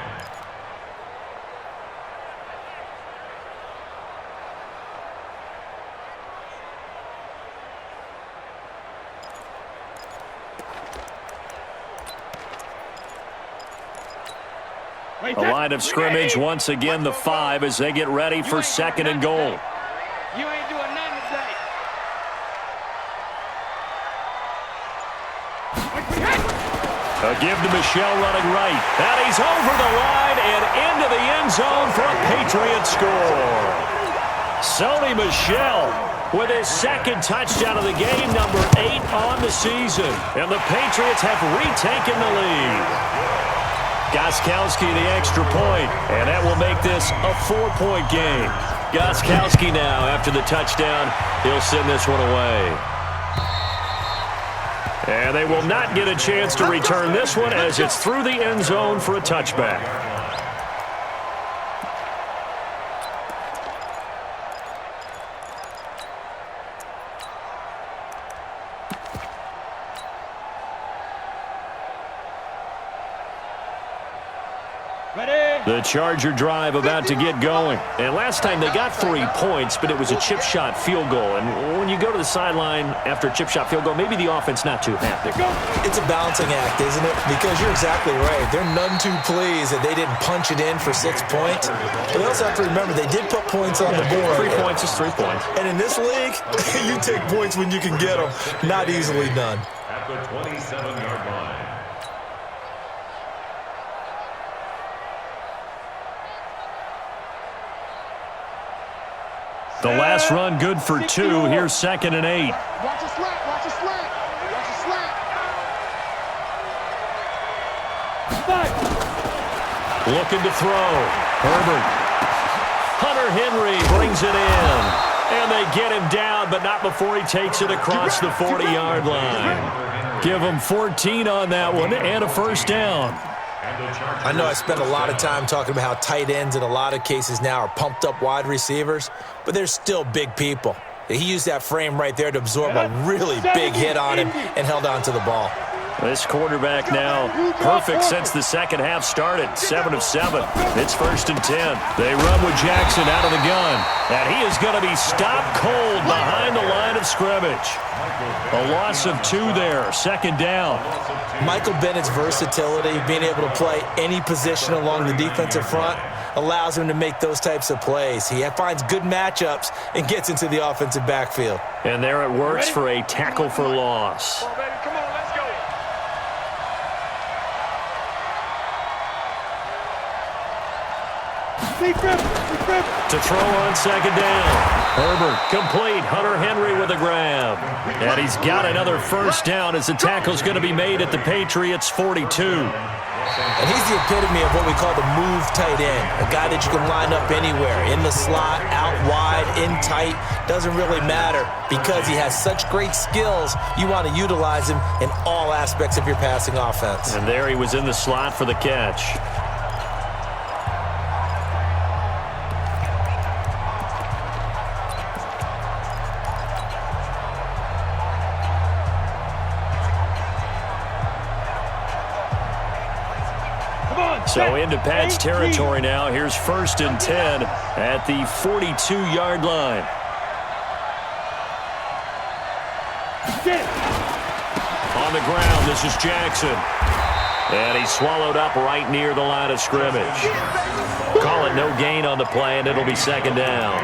A line of scrimmage, once again the 5 as they get ready for second and goal. You ain't doing nothing today. A give to Michel running right. And he's over the line and into the end zone for a Patriot score. Sony Michel with his second touchdown of the game, number 8 on the season. And the Patriots have retaken the lead. Gostkowski the extra point, and that will make this a 4-point game. Gostkowski now, after the touchdown, he'll send this one away. And they will not get a chance to return this one as it's through the end zone for a touchback. The Charger drive about to get going. And last time they got 3 points, but it was a chip shot field goal. And when you go to the sideline after a chip shot field goal, maybe the offense not too happy. It's a balancing act, isn't it? Because you're exactly right. They're none too pleased that they didn't punch it in for 6 points. But they also have to remember they did put points on the board. 3 points is 3 points. And in this league, you take points when you can get them. Not easily done. At the 27-yard line. The last run good for 2. Here's second and 8. Watch a slant, watch a slant. Watch a slant. Looking to throw. Herbert. Hunter Henry brings it in. And they get him down, but not before he takes it across the 40-yard line. Give him 14 on that one and a first down. I know I spent a lot of time talking about how tight ends in a lot of cases now are pumped up wide receivers, but they're still big people. He used that frame right there to absorb a really big hit on him and held on to the ball. This quarterback now perfect since the second half started. 7 of 7. It's first and 10. They run with Jackson out of the gun. And he is going to be stopped cold behind the line of scrimmage. A loss of 2 there. Second down. Michael Bennett's versatility, being able to play any position along the defensive front, allows him to make those types of plays. He finds good matchups and gets into the offensive backfield. And there it works for a tackle for loss. Come on, baby. Come on, let's go. To throw on second down. Herbert complete. Hunter Henry with a grab. And he's got another first down as the tackle's going to be made at the Patriots 42. And he's the epitome of what we call the move tight end, a guy that you can line up anywhere, in the slot, out wide, in tight, doesn't really matter because he has such great skills. You want to utilize him in all aspects of your passing offense. And there he was in the slot for the catch. So into Pat's territory now. Here's 1st and 10 at the 42-yard line. On the ground, this is Jackson. And he's swallowed up right near the line of scrimmage. Call it no gain on the play, and it'll be second down.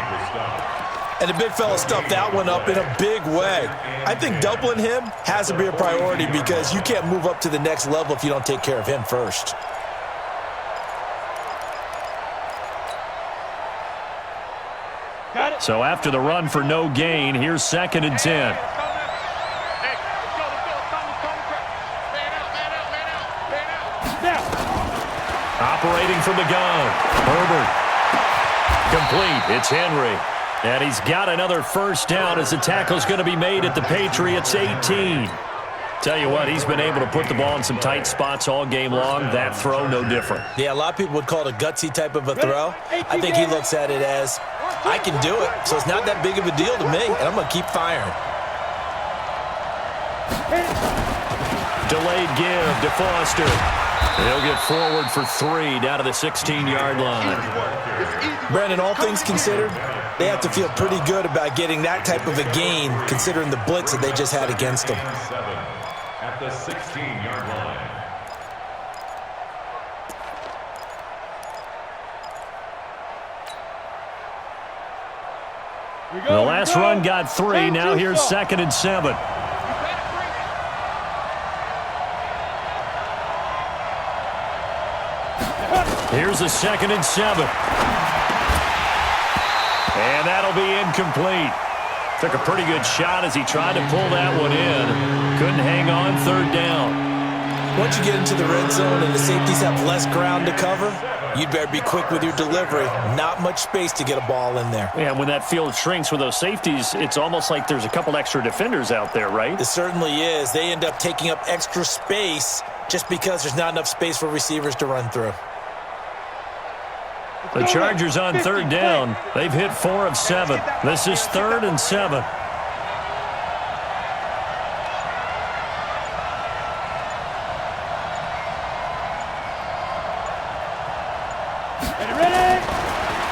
And the big fella stuffed that one up in a big way. I think doubling him has to be a priority because you can't move up to the next level if you don't take care of him first. So after the run for no gain, here's 2nd and 10. Operating from the gun. Herbert. Complete. It's Henry. And he's got another first down as the tackle's going to be made at the Patriots 18. Tell you what, he's been able to put the ball in some tight spots all game long. That throw, no different. Yeah, a lot of people would call it a gutsy type of a throw. I think he looks at it as, I can do it, so it's not that big of a deal to me, and I'm going to keep firing. Delayed give to Foster. He'll get forward for 3 down to the 16-yard line. Brandon, all things considered, they have to feel pretty good about getting that type of a gain considering the blitz that they just had against them. At the 16-yard line. The last run got 3. Now here's 2nd and 7. Here's a 2nd and 7. And that'll be incomplete. Took a pretty good shot as he tried to pull that one in. Couldn't hang on 3rd down. Once you get into the red zone and the safeties have less ground to cover, you'd better be quick with your delivery. Not much space to get a ball in there. Yeah, when that field shrinks with those safeties, it's almost like there's a couple extra defenders out there, right? It certainly is. They end up taking up extra space just because there's not enough space for receivers to run through. The Chargers on 3rd down. They've hit 4 of 7. This is 3rd and 7.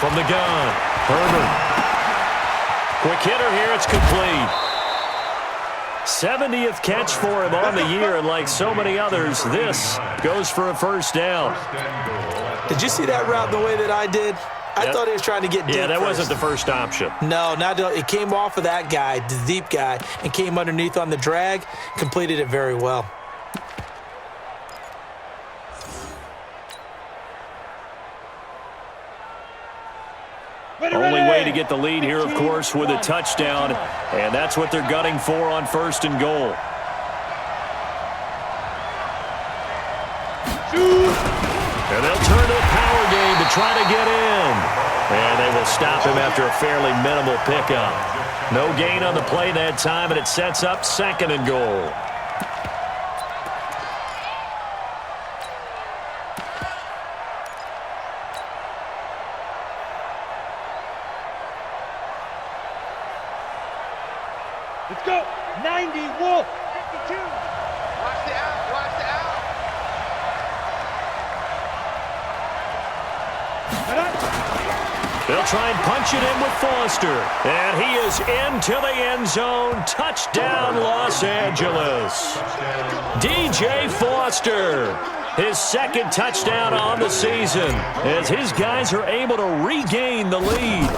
From the gun, Herbert. Quick hitter here, it's complete. 70th catch for him on the year, and like so many others, this goes for a first down. Did you see that route the way that I did? I thought he was trying to get deep. Yeah, that first. wasn't the first option. No, it came off of that guy, the deep guy, and came underneath on the drag, completed it very well. Only way to get the lead here, of course, with a touchdown, and that's what they're gunning for on 1st and goal. And they'll turn to a power game to try to get in. And they will stop him after a fairly minimal pickup. No gain on the play that time, and it sets up 2nd and goal. Let's go. 90, Wolf. 52. Watch the out. Watch the out. They'll try and punch it in with Foster. And he is into the end zone. Touchdown, Los Angeles. DJ Foster. His second touchdown on the season as his guys are able to regain the lead.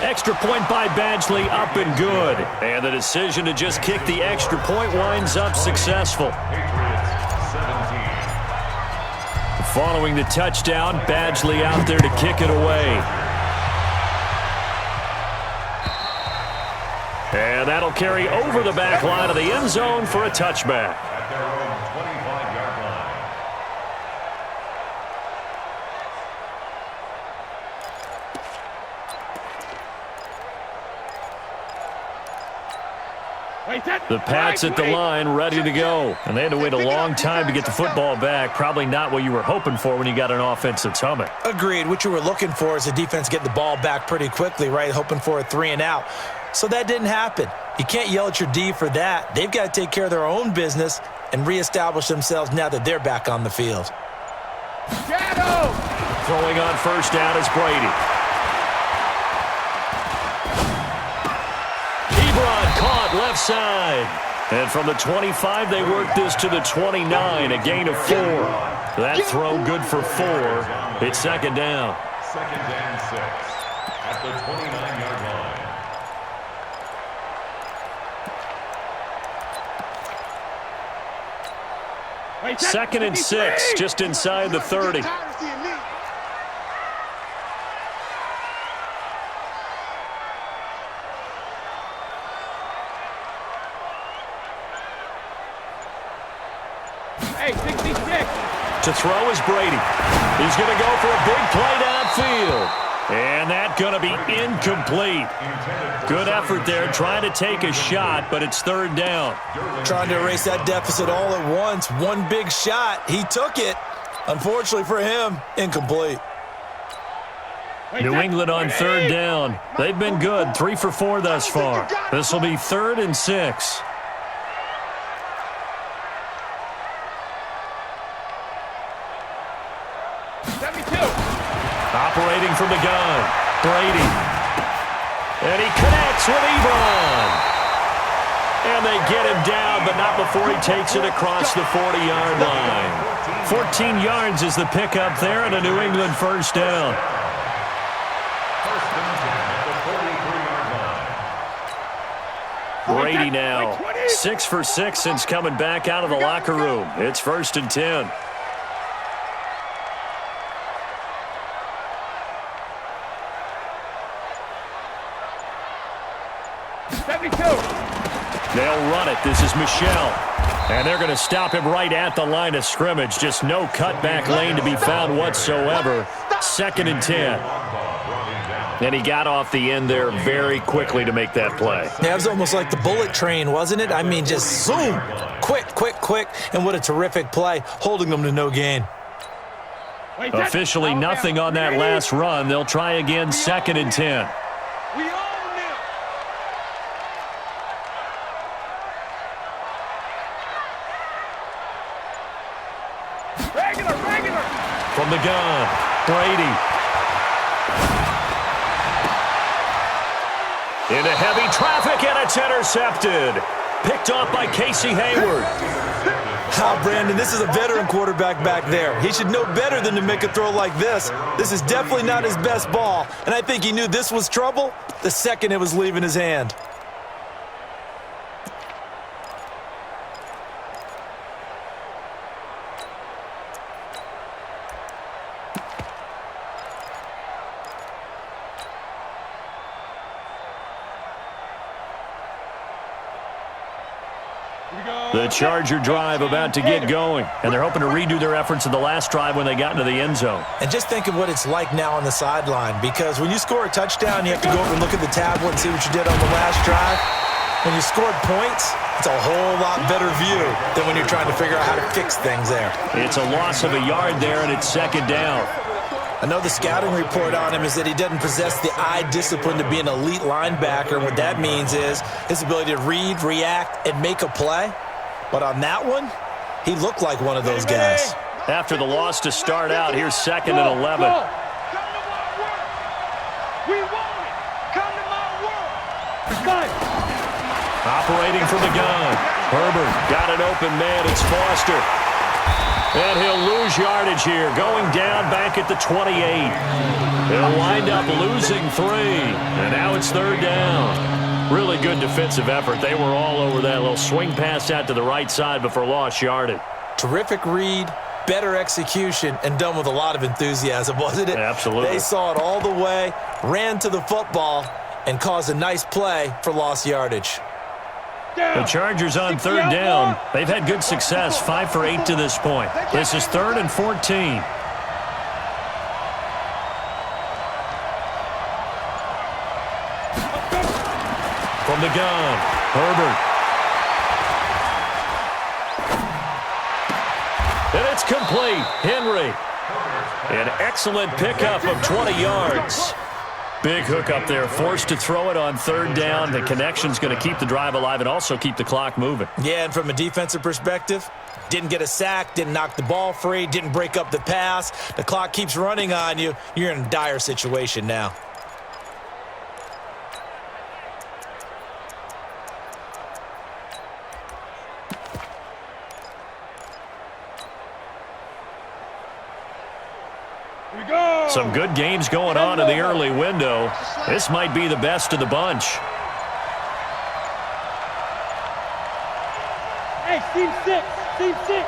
Extra point by Badgley up and good. And the decision to just kick the extra point winds up successful. Patriots 17. Following the touchdown, Badgley out there to kick it away. And that'll carry over the back line of the end zone for a touchback. At their own 25-yard line. The Pats at the line ready to go. And they had to wait a long time to get the football back. Probably not what you were hoping for when you got an offense that's humming. Agreed. What you were looking for is the defense getting the ball back pretty quickly, right? Hoping for a 3-and-out. So that didn't happen. You can't yell at your D for that. They've got to take care of their own business and reestablish themselves now that they're back on the field. Shadow! Throwing on first down is Brady. Caught left side. And from the 25, they work this to the 29, a gain of 4. That throw good for 4. It's second down. Second and 6 at the 29-yard line. Second and 6, just inside the 30. Hey, 66. To throw is Brady. He's going to go for a big play downfield. And that's going to be incomplete. Good effort there, trying to take a shot, but it's third down. Trying to erase that deficit all at once. One big shot. He took it. Unfortunately for him, incomplete. New England on third down. They've been good, 3 for 4 thus far. This will be 3rd and 6. Operating from the gun, Brady. And he connects with Ebron. And they get him down, but not before he takes it across the 40-yard line. 14 yards is the pickup there, and a New England first down. First and 10 at the 43-yard line. Brady now, 6 for 6 since coming back out of the locker room. It's 1st and 10. They'll run it. This is Michel. And they're going to stop him right at the line of scrimmage. Just no cutback lane to be found whatsoever. 2nd and 10. And he got off the end there very quickly to make that play. Yeah, it was almost like the bullet train, wasn't it? I mean, just zoom. Quick, quick, quick. And what a terrific play, holding them to no gain. Officially nothing on that last run. They'll try again, 2nd and 10. From the gun, Brady. Into heavy traffic, and it's intercepted. Picked off by Casey Hayward. Brandon, this is a veteran quarterback back there. He should know better than to make a throw like this. This is definitely not his best ball, and I think he knew this was trouble the second it was leaving his hand. The Charger drive about to get going, and they're hoping to redo their efforts in the last drive when they got into the end zone. And just think of what it's like now on the sideline, because when you score a touchdown, you have to go over and look at the tablet and see what you did on the last drive. When you scored points, it's a whole lot better view than when you're trying to figure out how to fix things there. It's a loss of a yard there, and it's 2nd down. I know the scouting report on him is that he doesn't possess the eye discipline to be an elite linebacker. What that means is his ability to read, react, and make a play. But on that one, he looked like one of those guys. After the loss to start out, here's 2nd and 11. Come to my world. We want it. Come to my world. Gun. Operating from the gun, Herbert got an open man. It's Foster. And he'll lose yardage here, going down back at the 28. He'll wind up losing 3. And now it's 3rd down. Really good defensive effort. They were all over that little swing pass out to the right side before lost yardage. Terrific read, better execution, and done with a lot of enthusiasm, wasn't it? Absolutely. They saw it all the way, ran to the football, and caused a nice play for lost yardage. The Chargers on 3rd down. They've had good success, 5 for 8 to this point. This is 3rd and 14. From the gun, Herbert. And it's complete. Henry. An excellent pickup of 20 yards. Big hook up there, forced to throw it on 3rd down. The connection's going to keep the drive alive and also keep the clock moving. Yeah, and from a defensive perspective, didn't get a sack, didn't knock the ball free, didn't break up the pass. The clock keeps running on you. You're in a dire situation now. Some good games going on in the early window. This might be the best of the bunch. Hey, team 6. Team 6.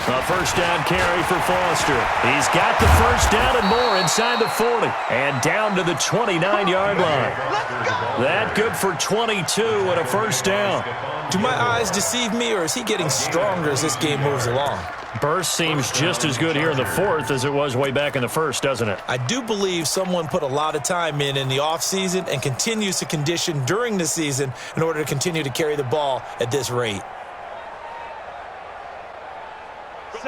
A 1st down carry for Foster. He's got the 1st down and more inside the 40. And down to the 29-yard line. That good for 22 and a 1st down. Do my eyes deceive me, or is he getting stronger as this game moves along? Burst seems just as good here in the 4th as it was way back in the 1st, doesn't it? I do believe someone put a lot of time in the offseason and continues to condition during the season in order to continue to carry the ball at this rate.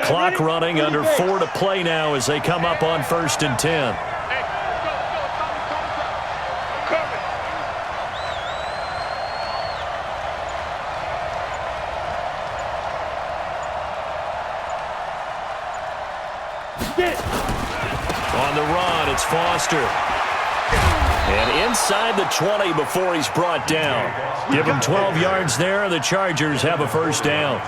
Clock running, under 4 to play now as they come up on 1st and 10. On the run, it's Foster. And inside the 20 before he's brought down. Give him 12 yards there, and the Chargers have a 1st down.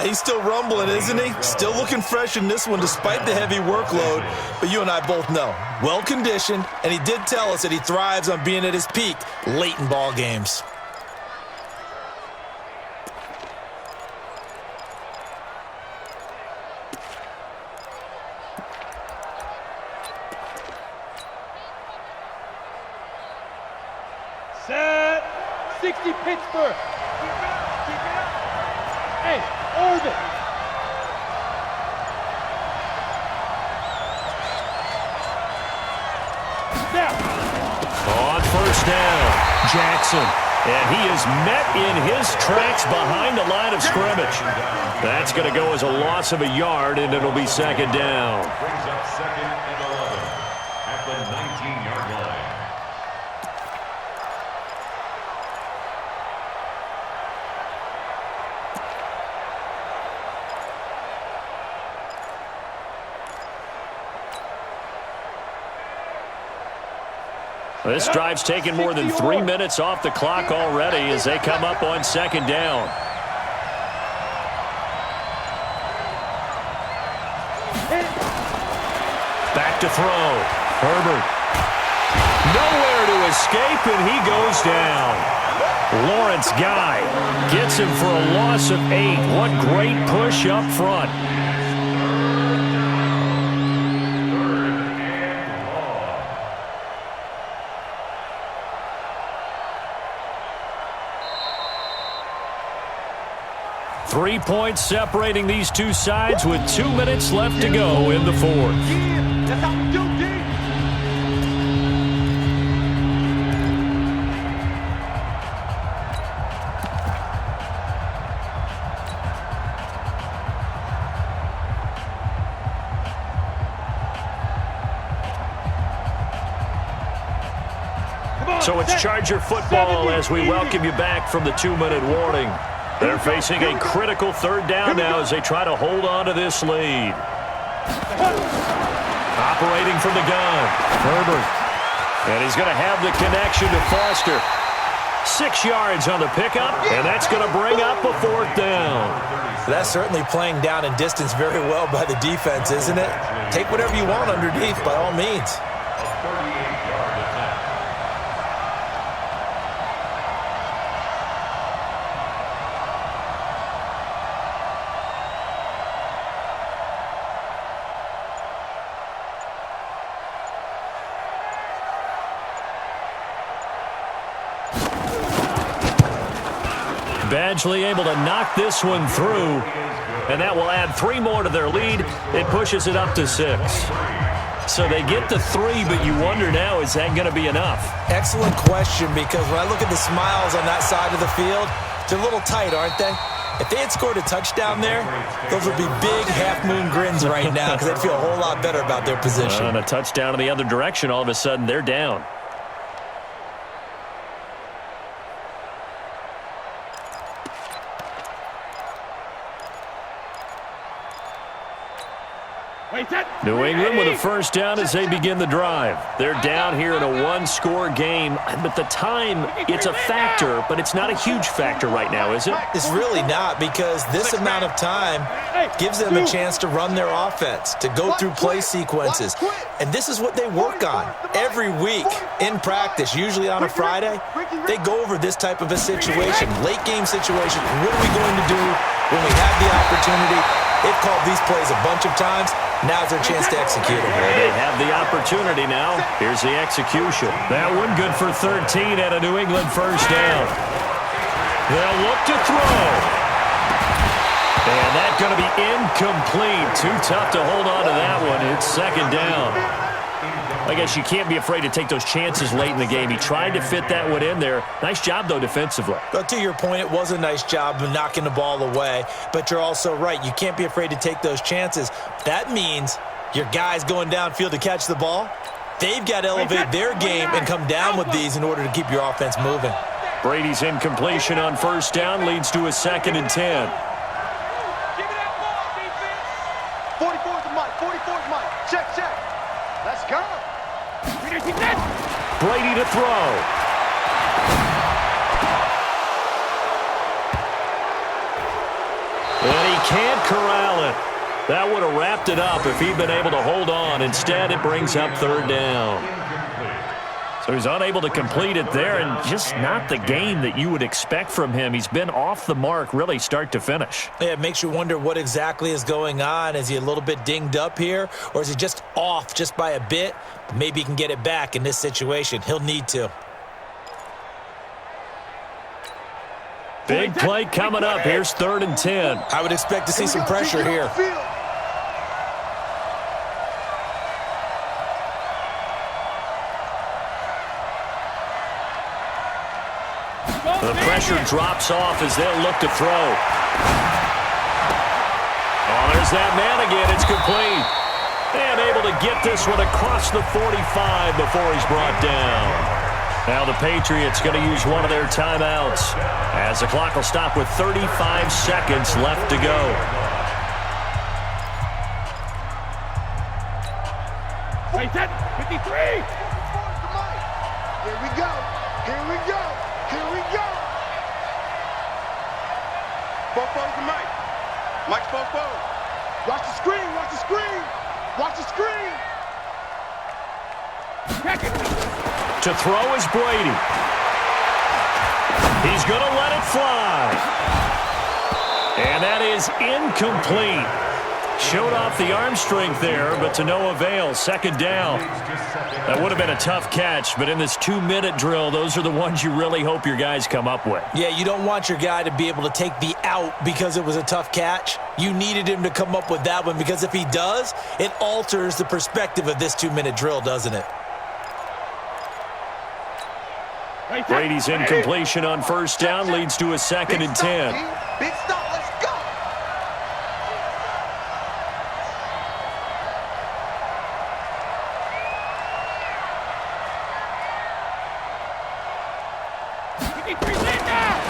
He's still rumbling, isn't he? Still looking fresh in this one despite the heavy workload. But you and I both know, well-conditioned, and he did tell us that he thrives on being at his peak late in ball games. Set. 60 Pittsburgh. Keep it up. Hey, Orbit. Now. On 1st down, Jackson. And he is met in his tracks behind the line of scrimmage. That's going to go as a loss of a yard, and it'll be 2nd down. Brings up 2nd and 11 at the 19-yard line. This drive's taken more than 3 minutes off the clock already as they come up on 2nd down. Back to throw. Herbert. Nowhere to escape, and he goes down. Lawrence Guy gets him for a loss of 8. What great push up front. Three points separating these two sides with 2 minutes left to go in the 4th. Yeah, that's how we do, D. So it's Charger football as we welcome you back from the 2-minute warning. They're facing a critical 3rd down now as they try to hold on to this lead. Operating from the gun, Herbert. And he's going to have the connection to Foster. 6 yards on the pickup, and that's going to bring up a 4th down. That's certainly playing down in distance very well by the defense, isn't it? Take whatever you want underneath, by all means. A 38-yard attempt. Badgley able to knock this one through, and that will add 3 more to their lead. It pushes it up to 6. So they get to 3, but you wonder now, is that going to be enough? Excellent question, because when I look at the smiles on that side of the field, they're a little tight, aren't they? If they had scored a touchdown there, those would be big half-moon grins right now because they'd feel a whole lot better about their position. And a touchdown in the other direction, all of a sudden they're down. New England with a first down as they begin the drive. They're down here in a 1-score game, but the time, it's a factor, but it's not a huge factor right now, is it? It's really not, because this amount of time gives them a chance to run their offense, to go through play sequences. And this is what they work on every week in practice, usually on a Friday. They go over this type of a situation, late game situation. What are we going to do when we have the opportunity? They've called these plays a bunch of times. Now's their chance to execute them. Well, they have the opportunity now. Here's the execution. That one good for 13 at a New England first down. They'll look to throw. And that's going to be incomplete. Too tough to hold on to that one. It's 2nd down. I guess you can't be afraid to take those chances late in the game. He tried to fit that one in there. Nice job, though, defensively. But to your point, it was a nice job of knocking the ball away. But you're also right. You can't be afraid to take those chances. That means your guys going downfield to catch the ball, they've got to elevate their game and come down with these in order to keep your offense moving. Brady's incompletion on first down leads to a 2nd and 10. Give me that ball, defense. 44's Mike. 44's Mike. Check, check. Let's go. Brady to throw. And he can't corral it. That would have wrapped it up if he'd been able to hold on. Instead, it brings up 3rd down. So he's unable to complete it there, and just not the game that you would expect from him. He's been off the mark really start to finish. Yeah, it makes you wonder what exactly is going on. Is he a little bit dinged up here, or is he just off just by a bit? Maybe he can get it back in this situation. He'll need to. Big play coming up. Here's 3rd and 10. I would expect to see some pressure here. The pressure drops off as they'll look to throw. Oh, there's that man again. It's complete. And able to get this one across the 45 before he's brought down. Now the Patriots going to use one of their timeouts as the clock will stop with 35 seconds left to go. Wait, 53. Here we go. Here we go. Here we go. Four's to Mike. Mike's 4. Watch the screen. Watch the screen. Watch the screen. To throw is Brady. He's going to let it fly. And that is incomplete. Showed off the arm strength there, but to no avail. 2nd down. That would have been a tough catch, but in this 2-minute drill, those are the ones you really hope your guys come up with. Yeah, you don't want your guy to be able to take the out because it was a tough catch. You needed him to come up with that one, because if he does, it alters the perspective of this 2-minute drill, doesn't it? Brady's incompletion on first down leads to a 2nd and 10. Big stop. Let's go.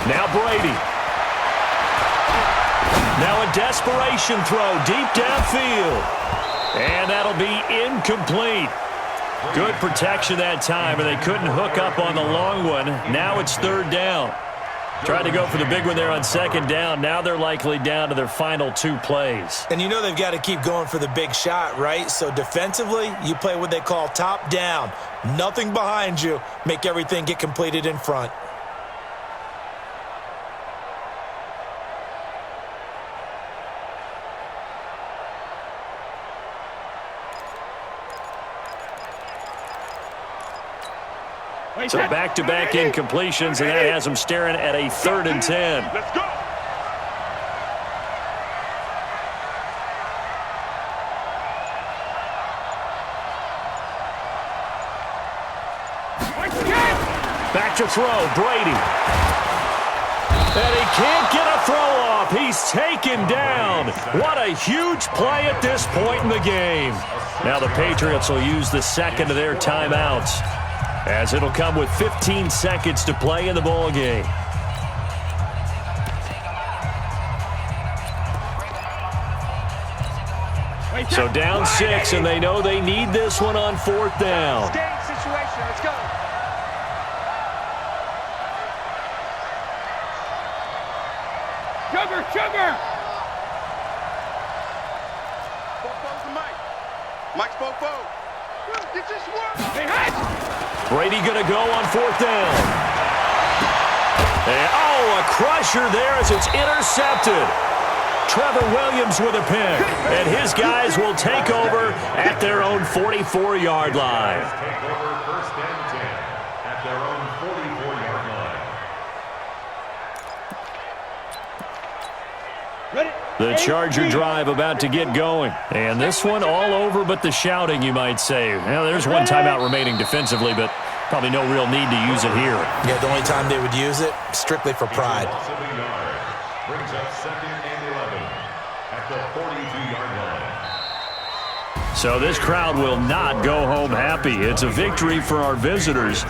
Now Brady. Now a desperation throw deep downfield. And that'll be incomplete. Good protection that time, and they couldn't hook up on the long one. Now it's third down. Tried to go for the big one there on second down. Now they're likely down to their final 2 plays. And you know they've got to keep going for the big shot, right? So defensively, you play what they call top down. Nothing behind you. Make everything get completed in front. So back-to-back incompletions, and that has them staring at a 3rd and 10. Let's go. Back to throw, Brady. And he can't get a throw off. He's taken down. What a huge play at this point in the game. Now the Patriots will use the second of their timeouts, as it'll come with 15 seconds to play in the ball game. So down 6, and they know they need this one on 4th down. Game situation. Let's go. Sugar. Bofo's the Mike. Mike's Bofo. Get this work. Hey, Hatch. Brady going to go on 4th down. And, a crusher there as it's intercepted. Trevor Williams with a pick, and his guys will take over at their own 44-yard line. Take over 1st and 10 at their own 44-yard line. Ready. The Charger drive about to get going. And this one all over but the shouting, you might say. Well, there's one timeout remaining defensively, but probably no real need to use it here. Yeah, the only time they would use it, strictly for pride. Loss of a yard. Brings up 2nd and 11 at the 42-yard line. So this crowd will not go home happy. It's a victory for our visitors.